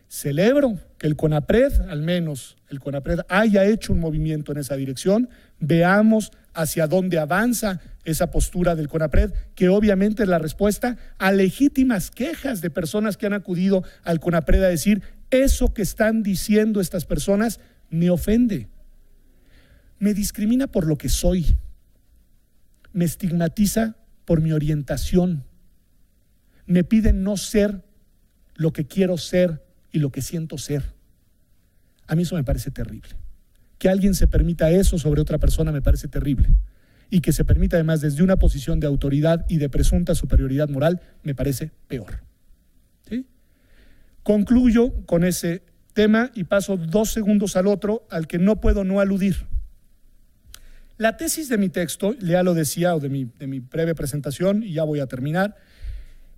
Celebro que el CONAPRED, al menos el CONAPRED, haya hecho un movimiento en esa dirección. Veamos hacia dónde avanza esa postura del CONAPRED, que obviamente es la respuesta a legítimas quejas de personas que han acudido al CONAPRED a decir: eso que están diciendo estas personas me ofende, me discrimina por lo que soy, me estigmatiza por mi orientación, me piden no ser lo que quiero ser y lo que siento ser. A mí eso me parece terrible. Que alguien se permita eso sobre otra persona me parece terrible. Y que se permita además desde una posición de autoridad y de presunta superioridad moral me parece peor. ¿Sí? Concluyo con ese tema y paso 2 segundos al otro, al que no puedo no aludir. La tesis de mi texto, ya lo decía, o de mi breve presentación, y ya voy a terminar,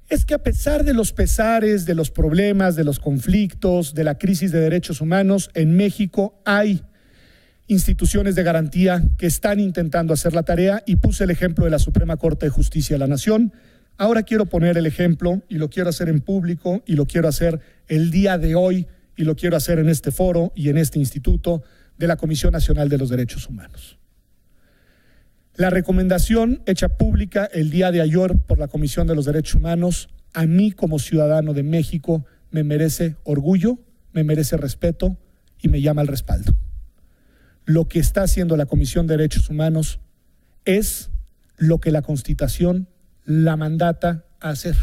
es que a pesar de los pesares, de los problemas, de los conflictos, de la crisis de derechos humanos, en México hay instituciones de garantía que están intentando hacer la tarea, y puse el ejemplo de la Suprema Corte de Justicia de la Nación. Ahora quiero poner el ejemplo, y lo quiero hacer en público, y lo quiero hacer el día de hoy, y lo quiero hacer en este foro y en este instituto, de la Comisión Nacional de los Derechos Humanos. La recomendación hecha pública el día de ayer por la Comisión de los Derechos Humanos, a mí como ciudadano de México, me merece orgullo, me merece respeto y me llama al respaldo. Lo que está haciendo la Comisión de Derechos Humanos es lo que la Constitución la mandata a hacer.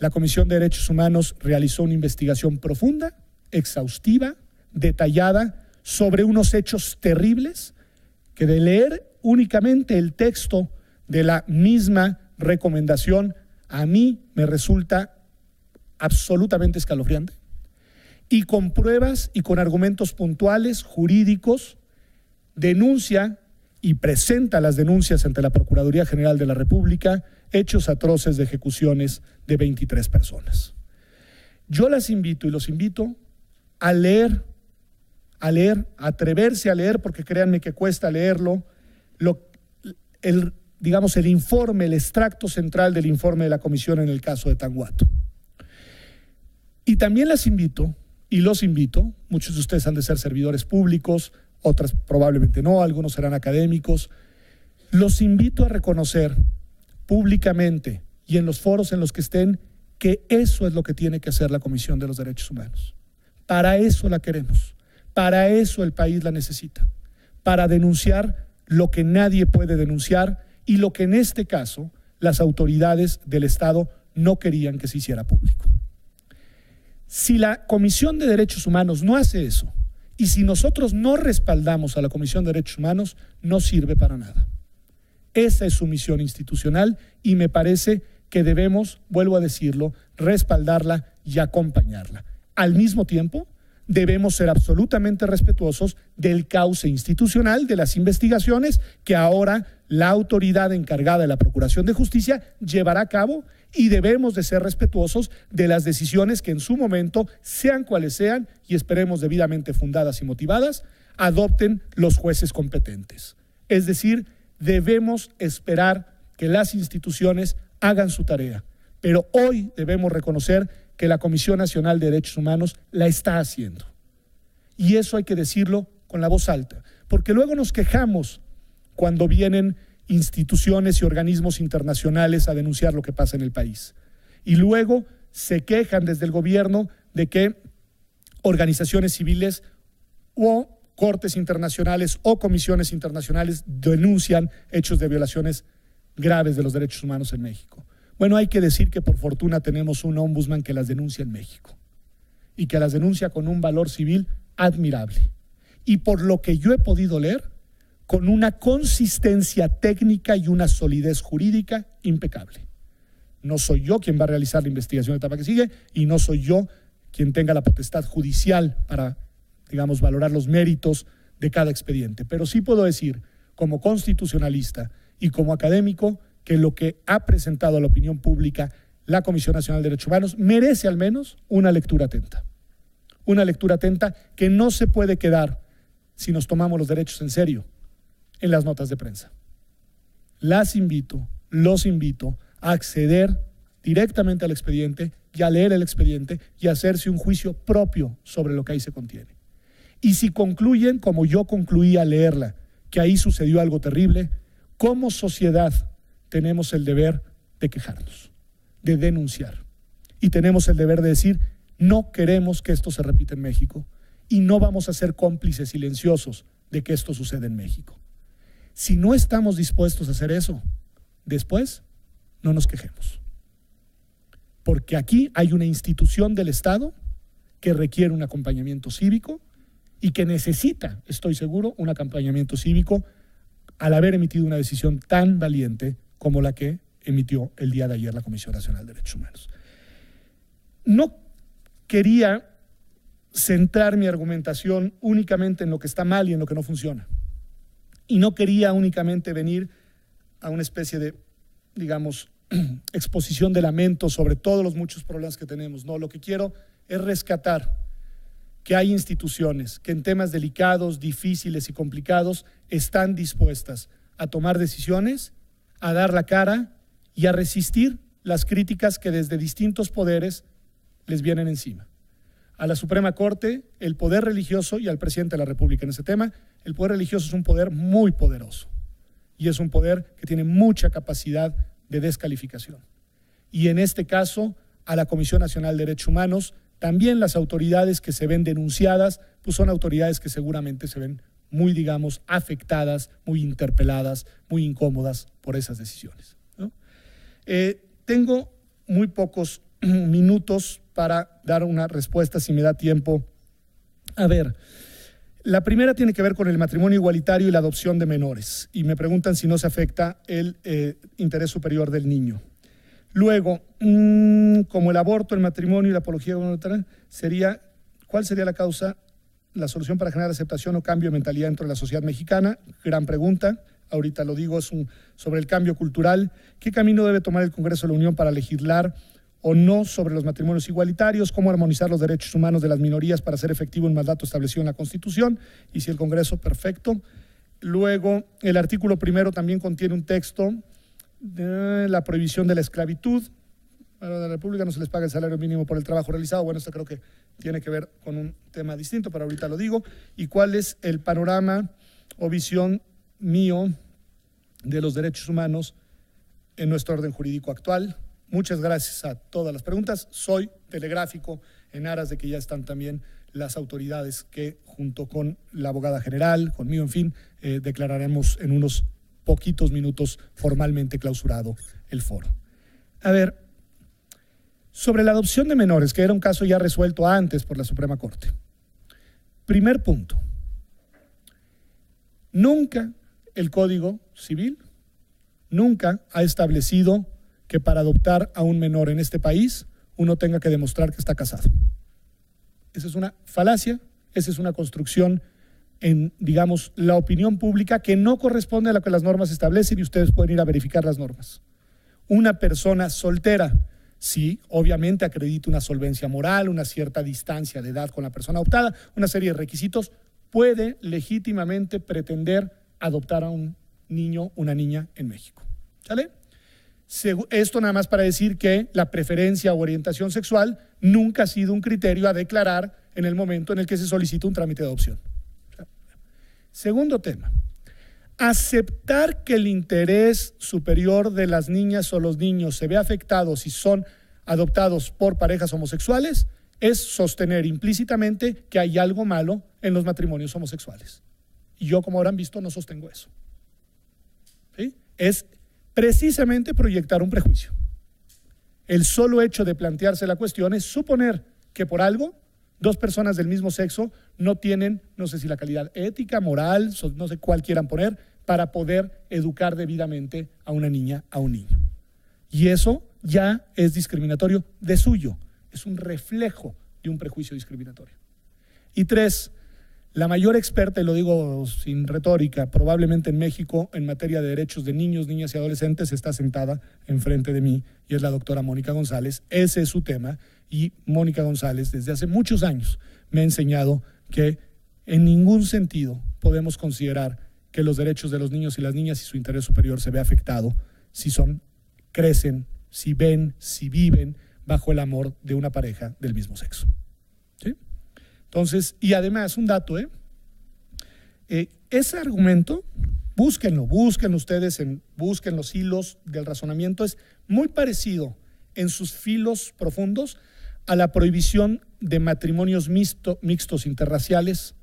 La Comisión de Derechos Humanos realizó una investigación profunda, exhaustiva, detallada, sobre unos hechos terribles que, de leer únicamente el texto de la misma recomendación, a mí me resulta absolutamente escalofriante, y con pruebas y con argumentos puntuales, jurídicos, denuncia y presenta las denuncias ante la Procuraduría General de la República, hechos atroces de ejecuciones de 23 personas. Yo las invito y los invito a leer, a atreverse a leer, porque créanme que cuesta leerlo, el informe, el extracto central del informe de la comisión en el caso de Tanguato. Y también las invito y los invito, muchos de ustedes han de ser servidores públicos, otras probablemente no, algunos serán académicos, los invito a reconocer públicamente y en los foros en los que estén que eso es lo que tiene que hacer la Comisión de los Derechos Humanos. Para eso la queremos, para eso el país la necesita, para denunciar lo que nadie puede denunciar y lo que en este caso las autoridades del Estado no querían que se hiciera público. Si la Comisión de Derechos Humanos no hace eso, y si nosotros no respaldamos a la Comisión de Derechos Humanos, no sirve para nada. Esa es su misión institucional y me parece que debemos, vuelvo a decirlo, respaldarla y acompañarla. Al mismo tiempo, debemos ser absolutamente respetuosos del cauce institucional de las investigaciones que ahora la autoridad encargada de la Procuración de Justicia llevará a cabo, y debemos de ser respetuosos de las decisiones que en su momento, sean cuales sean, y esperemos debidamente fundadas y motivadas, adopten los jueces competentes. Es decir, debemos esperar que las instituciones hagan su tarea, pero hoy debemos reconocer que la Comisión Nacional de Derechos Humanos la está haciendo. Y eso hay que decirlo con la voz alta, porque luego nos quejamos cuando vienen instituciones y organismos internacionales a denunciar lo que pasa en el país. Y luego se quejan desde el gobierno de que organizaciones civiles o cortes internacionales o comisiones internacionales denuncian hechos de violaciones graves de los derechos humanos en México. Bueno, hay que decir que por fortuna tenemos un ombudsman que las denuncia en México y que las denuncia con un valor civil admirable. Y por lo que yo he podido leer, con una consistencia técnica y una solidez jurídica impecable. No soy yo quien va a realizar la investigación de etapa que sigue y no soy yo quien tenga la potestad judicial para, digamos, valorar los méritos de cada expediente. Pero sí puedo decir, como constitucionalista y como académico, que lo que ha presentado a la opinión pública la Comisión Nacional de Derechos Humanos merece al menos una lectura atenta. Una lectura atenta que no se puede quedar, si nos tomamos los derechos en serio, en las notas de prensa. Los invito a acceder directamente al expediente y a leer el expediente y a hacerse un juicio propio sobre lo que ahí se contiene. Y si concluyen, como yo concluí al leerla, que ahí sucedió algo terrible, como sociedad tenemos el deber de quejarnos, de denunciar. Y tenemos el deber de decir, no queremos que esto se repita en México y no vamos a ser cómplices silenciosos de que esto suceda en México. Si no estamos dispuestos a hacer eso, después no nos quejemos. Porque aquí hay una institución del Estado que requiere un acompañamiento cívico y que necesita, estoy seguro, un acompañamiento cívico al haber emitido una decisión tan valiente como la que emitió el día de ayer la Comisión Nacional de Derechos Humanos. No quería centrar mi argumentación únicamente en lo que está mal y en lo que no funciona. Y no quería únicamente venir a una especie de, digamos, exposición de lamento sobre todos los muchos problemas que tenemos. No, lo que quiero es rescatar que hay instituciones que en temas delicados, difíciles y complicados están dispuestas a tomar decisiones, a dar la cara y a resistir las críticas que desde distintos poderes les vienen encima. A la Suprema Corte, el poder religioso, y al presidente de la República en ese tema, el poder religioso es un poder muy poderoso y es un poder que tiene mucha capacidad de descalificación. Y en este caso, a la Comisión Nacional de Derechos Humanos, también las autoridades que se ven denunciadas, pues son autoridades que seguramente se ven muy, digamos, afectadas, muy interpeladas, muy incómodas por esas decisiones, ¿no? Tengo muy pocos minutos para dar una respuesta, si me da tiempo. A ver, la primera tiene que ver con el matrimonio igualitario y la adopción de menores, y me preguntan si no se afecta el interés superior del niño. Luego, como el aborto, el matrimonio y la apología sería, ¿cuál sería la causa, la solución para generar aceptación o cambio de mentalidad dentro de la sociedad mexicana? Gran pregunta. Ahorita lo digo, sobre el cambio cultural. ¿Qué camino debe tomar el Congreso de la Unión para legislar o no sobre los matrimonios igualitarios? ¿Cómo armonizar los derechos humanos de las minorías para hacer efectivo el mandato establecido en la Constitución? Y si el Congreso, perfecto. Luego, el artículo primero también contiene un texto de la prohibición de la esclavitud. A la República no se les paga el salario mínimo por el trabajo realizado. Bueno, esto creo que tiene que ver con un tema distinto, pero ahorita lo digo. ¿Y cuál es el panorama o visión mío de los derechos humanos en nuestro orden jurídico actual? Muchas gracias a todas las preguntas. Soy telegráfico en aras de que ya están también las autoridades que, junto con la abogada general, conmigo, en fin, declararemos en unos poquitos minutos formalmente clausurado el foro. A ver, sobre la adopción de menores, que era un caso ya resuelto antes por la Suprema Corte. Primer punto. Nunca el Código Civil, nunca ha establecido que para adoptar a un menor en este país uno tenga que demostrar que está casado. Esa es una falacia, esa es una construcción en, digamos, la opinión pública que no corresponde a lo que las normas establecen, y ustedes pueden ir a verificar las normas. Una persona soltera, sí, obviamente acredita una solvencia moral, una cierta distancia de edad con la persona adoptada, una serie de requisitos, puede legítimamente pretender adoptar a un niño, una niña en México. ¿Sale? Esto nada más para decir que la preferencia o orientación sexual nunca ha sido un criterio a declarar en el momento en el que se solicita un trámite de adopción. Segundo tema, aceptar que el interés superior de las niñas o los niños se ve afectado si son adoptados por parejas homosexuales es sostener implícitamente que hay algo malo en los matrimonios homosexuales. Y yo, como habrán visto, no sostengo eso. ¿Sí? Es precisamente proyectar un prejuicio. El solo hecho de plantearse la cuestión es suponer que por algo dos personas del mismo sexo no tienen, no sé si la calidad ética, moral, no sé cuál quieran poner, para poder educar debidamente a una niña, a un niño. Y eso ya es discriminatorio de suyo, es un reflejo de un prejuicio discriminatorio. Y tres, La mayor experta, y lo digo sin retórica, probablemente en México en materia de derechos de niños, niñas y adolescentes está sentada enfrente de mí y es la doctora Mónica González. Ese es su tema y Mónica González desde hace muchos años me ha enseñado que en ningún sentido podemos considerar que los derechos de los niños y las niñas y su interés superior se ve afectado si crecen, si ven, si viven bajo el amor de una pareja del mismo sexo. ¿Sí? Entonces, y además, un dato, ese argumento, búsquenlo ustedes, busquen los hilos del razonamiento, es muy parecido en sus filos profundos a la prohibición de matrimonios mixtos interraciales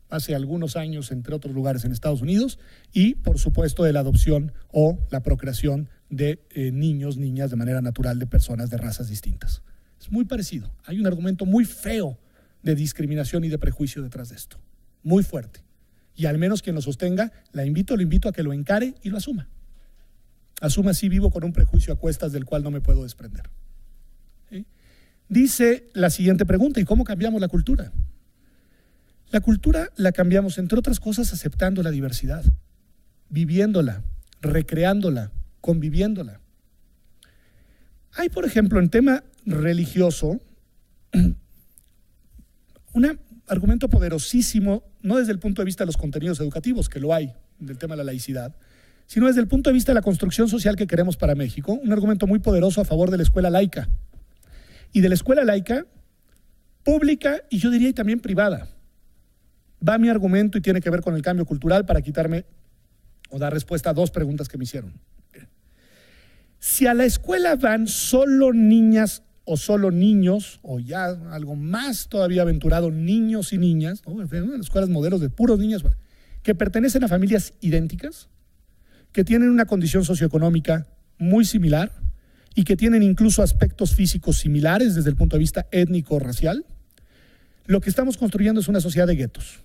hace algunos años, entre otros lugares en Estados Unidos, y por supuesto de la adopción o la procreación de niños, niñas de manera natural de personas de razas distintas. Es muy parecido. Hay un argumento muy feo de discriminación y de prejuicio detrás de esto, muy fuerte. Y al menos quien lo sostenga, lo invito a que lo encare y lo asuma. Asuma si vivo con un prejuicio a cuestas del cual no me puedo desprender. ¿Sí? Dice la siguiente pregunta, ¿y cómo cambiamos la cultura? La cultura la cambiamos, entre otras cosas, aceptando la diversidad, viviéndola, recreándola, conviviéndola. Hay, por ejemplo, en tema religioso, un argumento poderosísimo, no desde el punto de vista de los contenidos educativos, que lo hay, del tema de la laicidad, sino desde el punto de vista de la construcción social que queremos para México, un argumento muy poderoso a favor de la escuela laica. Y de la escuela laica, pública y yo diría y también privada. Va mi argumento y tiene que ver con el cambio cultural para quitarme o dar respuesta a dos preguntas que me hicieron. Si a la escuela van solo niñas o solo niños, o ya algo más todavía aventurado, niños y niñas, ¿no? En escuelas modelos de puros niños, que pertenecen a familias idénticas, que tienen una condición socioeconómica muy similar y que tienen incluso aspectos físicos similares desde el punto de vista étnico-racial, lo que estamos construyendo es una sociedad de guetos.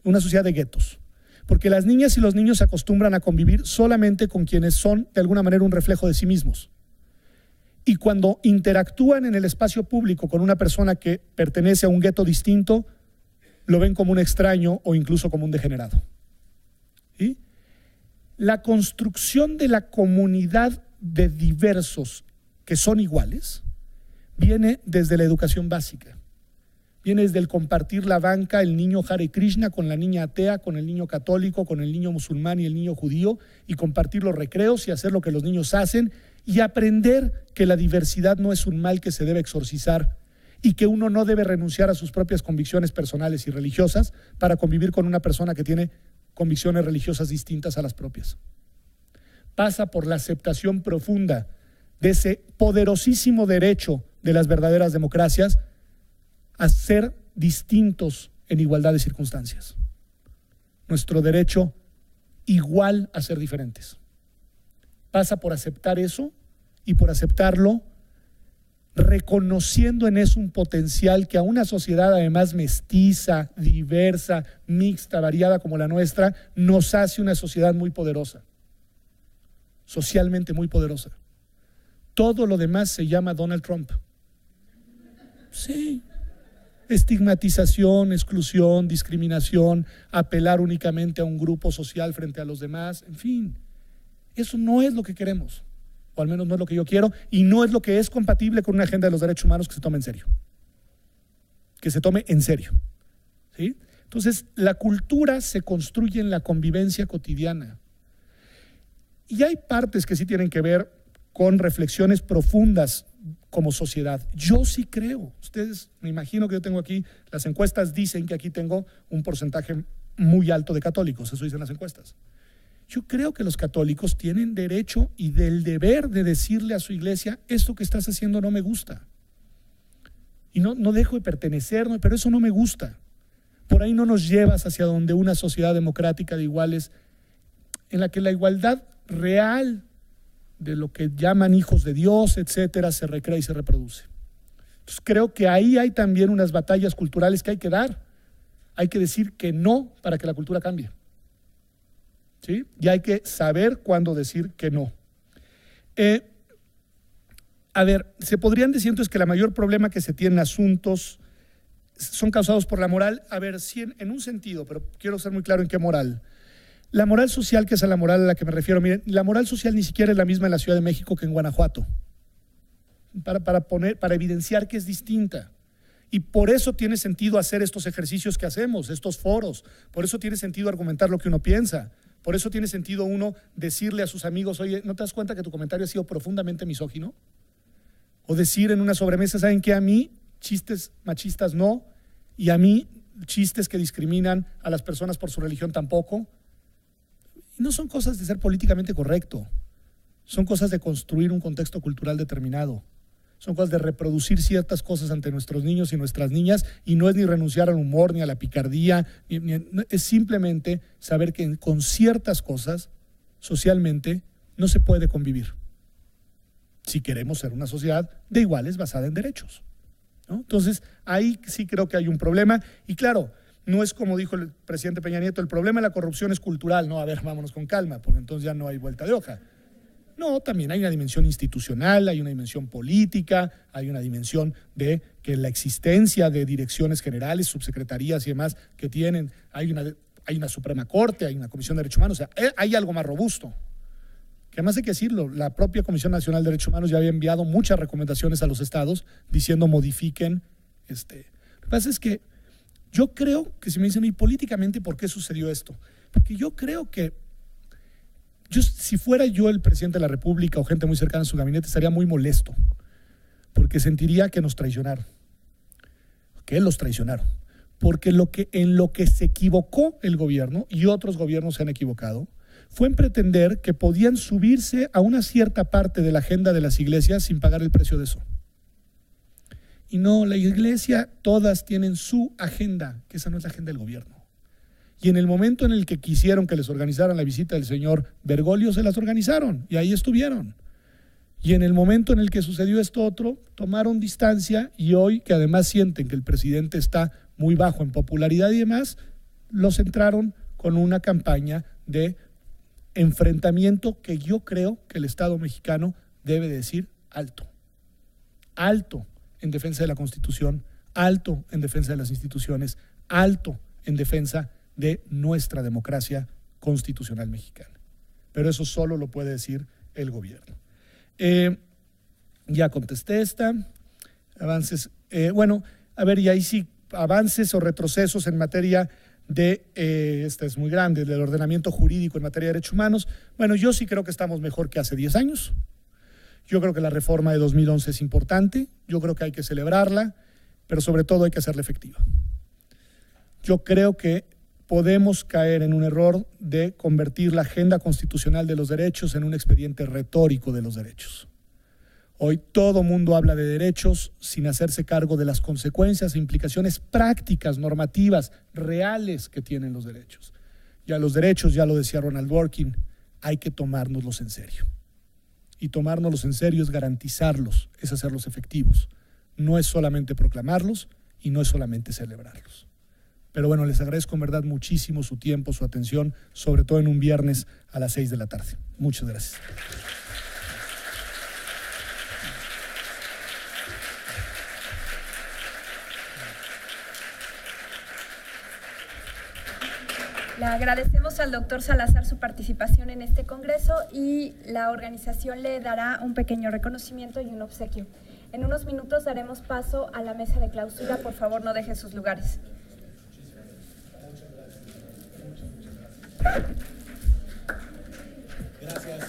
Una sociedad de guetos. Porque las niñas y los niños se acostumbran a convivir solamente con quienes son, de alguna manera, un reflejo de sí mismos. Y cuando interactúan en el espacio público con una persona que pertenece a un gueto distinto, lo ven como un extraño o incluso como un degenerado. ¿Sí? La construcción de la comunidad de diversos que son iguales viene desde la educación básica. Viene desde el compartir la banca, el niño Hare Krishna con la niña atea, con el niño católico, con el niño musulmán y el niño judío, y compartir los recreos y hacer lo que los niños hacen y aprender que la diversidad no es un mal que se debe exorcizar y que uno no debe renunciar a sus propias convicciones personales y religiosas para convivir con una persona que tiene convicciones religiosas distintas a las propias. Pasa por la aceptación profunda de ese poderosísimo derecho de las verdaderas democracias a ser distintos en igualdad de circunstancias. Nuestro derecho igual a ser diferentes. Pasa por aceptar eso y por aceptarlo reconociendo en eso un potencial que a una sociedad además mestiza, diversa, mixta, variada como la nuestra, nos hace una sociedad muy poderosa, socialmente muy poderosa. Todo lo demás se llama Donald Trump. Sí. Estigmatización, exclusión, discriminación, apelar únicamente a un grupo social frente a los demás, en fin, eso no es lo que queremos, o al menos no es lo que yo quiero, y no es lo que es compatible con una agenda de los derechos humanos que se tome en serio, ¿sí? Entonces, la cultura se construye en la convivencia cotidiana, y hay partes que sí tienen que ver con reflexiones profundas como sociedad. Yo sí creo, ustedes, me imagino que yo tengo aquí, las encuestas dicen que aquí tengo un porcentaje muy alto de católicos, eso dicen las encuestas. Yo creo que los católicos tienen derecho y del deber de decirle a su iglesia, esto que estás haciendo no me gusta. Y no dejo de pertenecer, pero eso no me gusta. Por ahí no nos llevas hacia donde una sociedad democrática de iguales, en la que la igualdad real de lo que llaman hijos de Dios, etcétera, se recrea y se reproduce. Entonces creo que ahí hay también unas batallas culturales que hay que dar. Hay que decir que no para que la cultura cambie. ¿Sí? Y hay que saber cuándo decir que no. Se podrían decir entonces que el mayor problema que se tiene en asuntos son causados por la moral. A ver, sí, en un sentido, pero quiero ser muy claro en qué moral. La moral social, que es a la moral a la que me refiero, miren, la moral social ni siquiera es la misma en la Ciudad de México que en Guanajuato, para evidenciar que es distinta. Y por eso tiene sentido hacer estos ejercicios que hacemos, estos foros, por eso tiene sentido argumentar lo que uno piensa, por eso tiene sentido uno decirle a sus amigos, oye, ¿no te das cuenta que tu comentario ha sido profundamente misógino? O decir en una sobremesa, ¿saben qué? A mí chistes machistas no, y a mí chistes que discriminan a las personas por su religión tampoco. Y no son cosas de ser políticamente correcto, son cosas de construir un contexto cultural determinado, son cosas de reproducir ciertas cosas ante nuestros niños y nuestras niñas, y no es ni renunciar al humor, ni a la picardía, es simplemente saber que con ciertas cosas socialmente no se puede convivir si queremos ser una sociedad de iguales basada en derechos, ¿no? Entonces, ahí sí creo que hay un problema, y claro, no es como dijo el presidente Peña Nieto, el problema de la corrupción es cultural, no, a ver, vámonos con calma, porque entonces ya no hay vuelta de hoja. No, también hay una dimensión institucional, hay una dimensión política, hay una dimensión de que la existencia de direcciones generales, subsecretarías y demás que tienen, hay una Suprema Corte, hay una Comisión de Derechos Humanos, o sea, hay algo más robusto. Que además hay que decirlo, la propia Comisión Nacional de Derechos Humanos ya había enviado muchas recomendaciones a los estados diciendo modifiquen. Lo que pasa es que yo creo que si me dicen, ¿y políticamente por qué sucedió esto? Porque yo creo que si fuera yo el presidente de la República o gente muy cercana a su gabinete, estaría muy molesto, porque sentiría que nos traicionaron, que los traicionaron, porque en lo que se equivocó el gobierno, y otros gobiernos se han equivocado, fue en pretender que podían subirse a una cierta parte de la agenda de las iglesias sin pagar el precio de eso. Y no, la iglesia, todas tienen su agenda, que esa no es la agenda del gobierno. Y en el momento en el que quisieron que les organizaran la visita del señor Bergoglio, se las organizaron y ahí estuvieron. Y en el momento en el que sucedió esto otro, tomaron distancia, y hoy, que además sienten que el presidente está muy bajo en popularidad y demás, los entraron con una campaña de enfrentamiento que yo creo que el Estado mexicano debe decir alto. Alto en defensa de la Constitución, alto en defensa de las instituciones, alto en defensa de nuestra democracia constitucional mexicana. Pero eso solo lo puede decir el gobierno. Ya contesté esta. Avances. Bueno, a ver, y ahí sí, avances o retrocesos en materia de, esta es muy grande, del ordenamiento jurídico en materia de derechos humanos. Bueno, yo sí creo que estamos mejor que hace 10 años. Yo creo que la reforma de 2011 es importante, yo creo que hay que celebrarla, pero sobre todo hay que hacerla efectiva. Yo creo que podemos caer en un error de convertir la agenda constitucional de los derechos en un expediente retórico de los derechos. Hoy todo mundo habla de derechos sin hacerse cargo de las consecuencias e implicaciones prácticas, normativas, reales que tienen los derechos. Y a los derechos, ya lo decía Ronald Dworkin, hay que tomárnoslos en serio. Y tomárnoslos en serio es garantizarlos, es hacerlos efectivos. No es solamente proclamarlos y no es solamente celebrarlos. Pero bueno, les agradezco en verdad muchísimo su tiempo, su atención, sobre todo en un viernes a las 6 de la tarde. Muchas gracias. Le agradecemos al doctor Salazar su participación en este congreso y la organización le dará un pequeño reconocimiento y un obsequio. En unos minutos daremos paso a la mesa de clausura. Por favor, no dejen sus lugares. Gracias.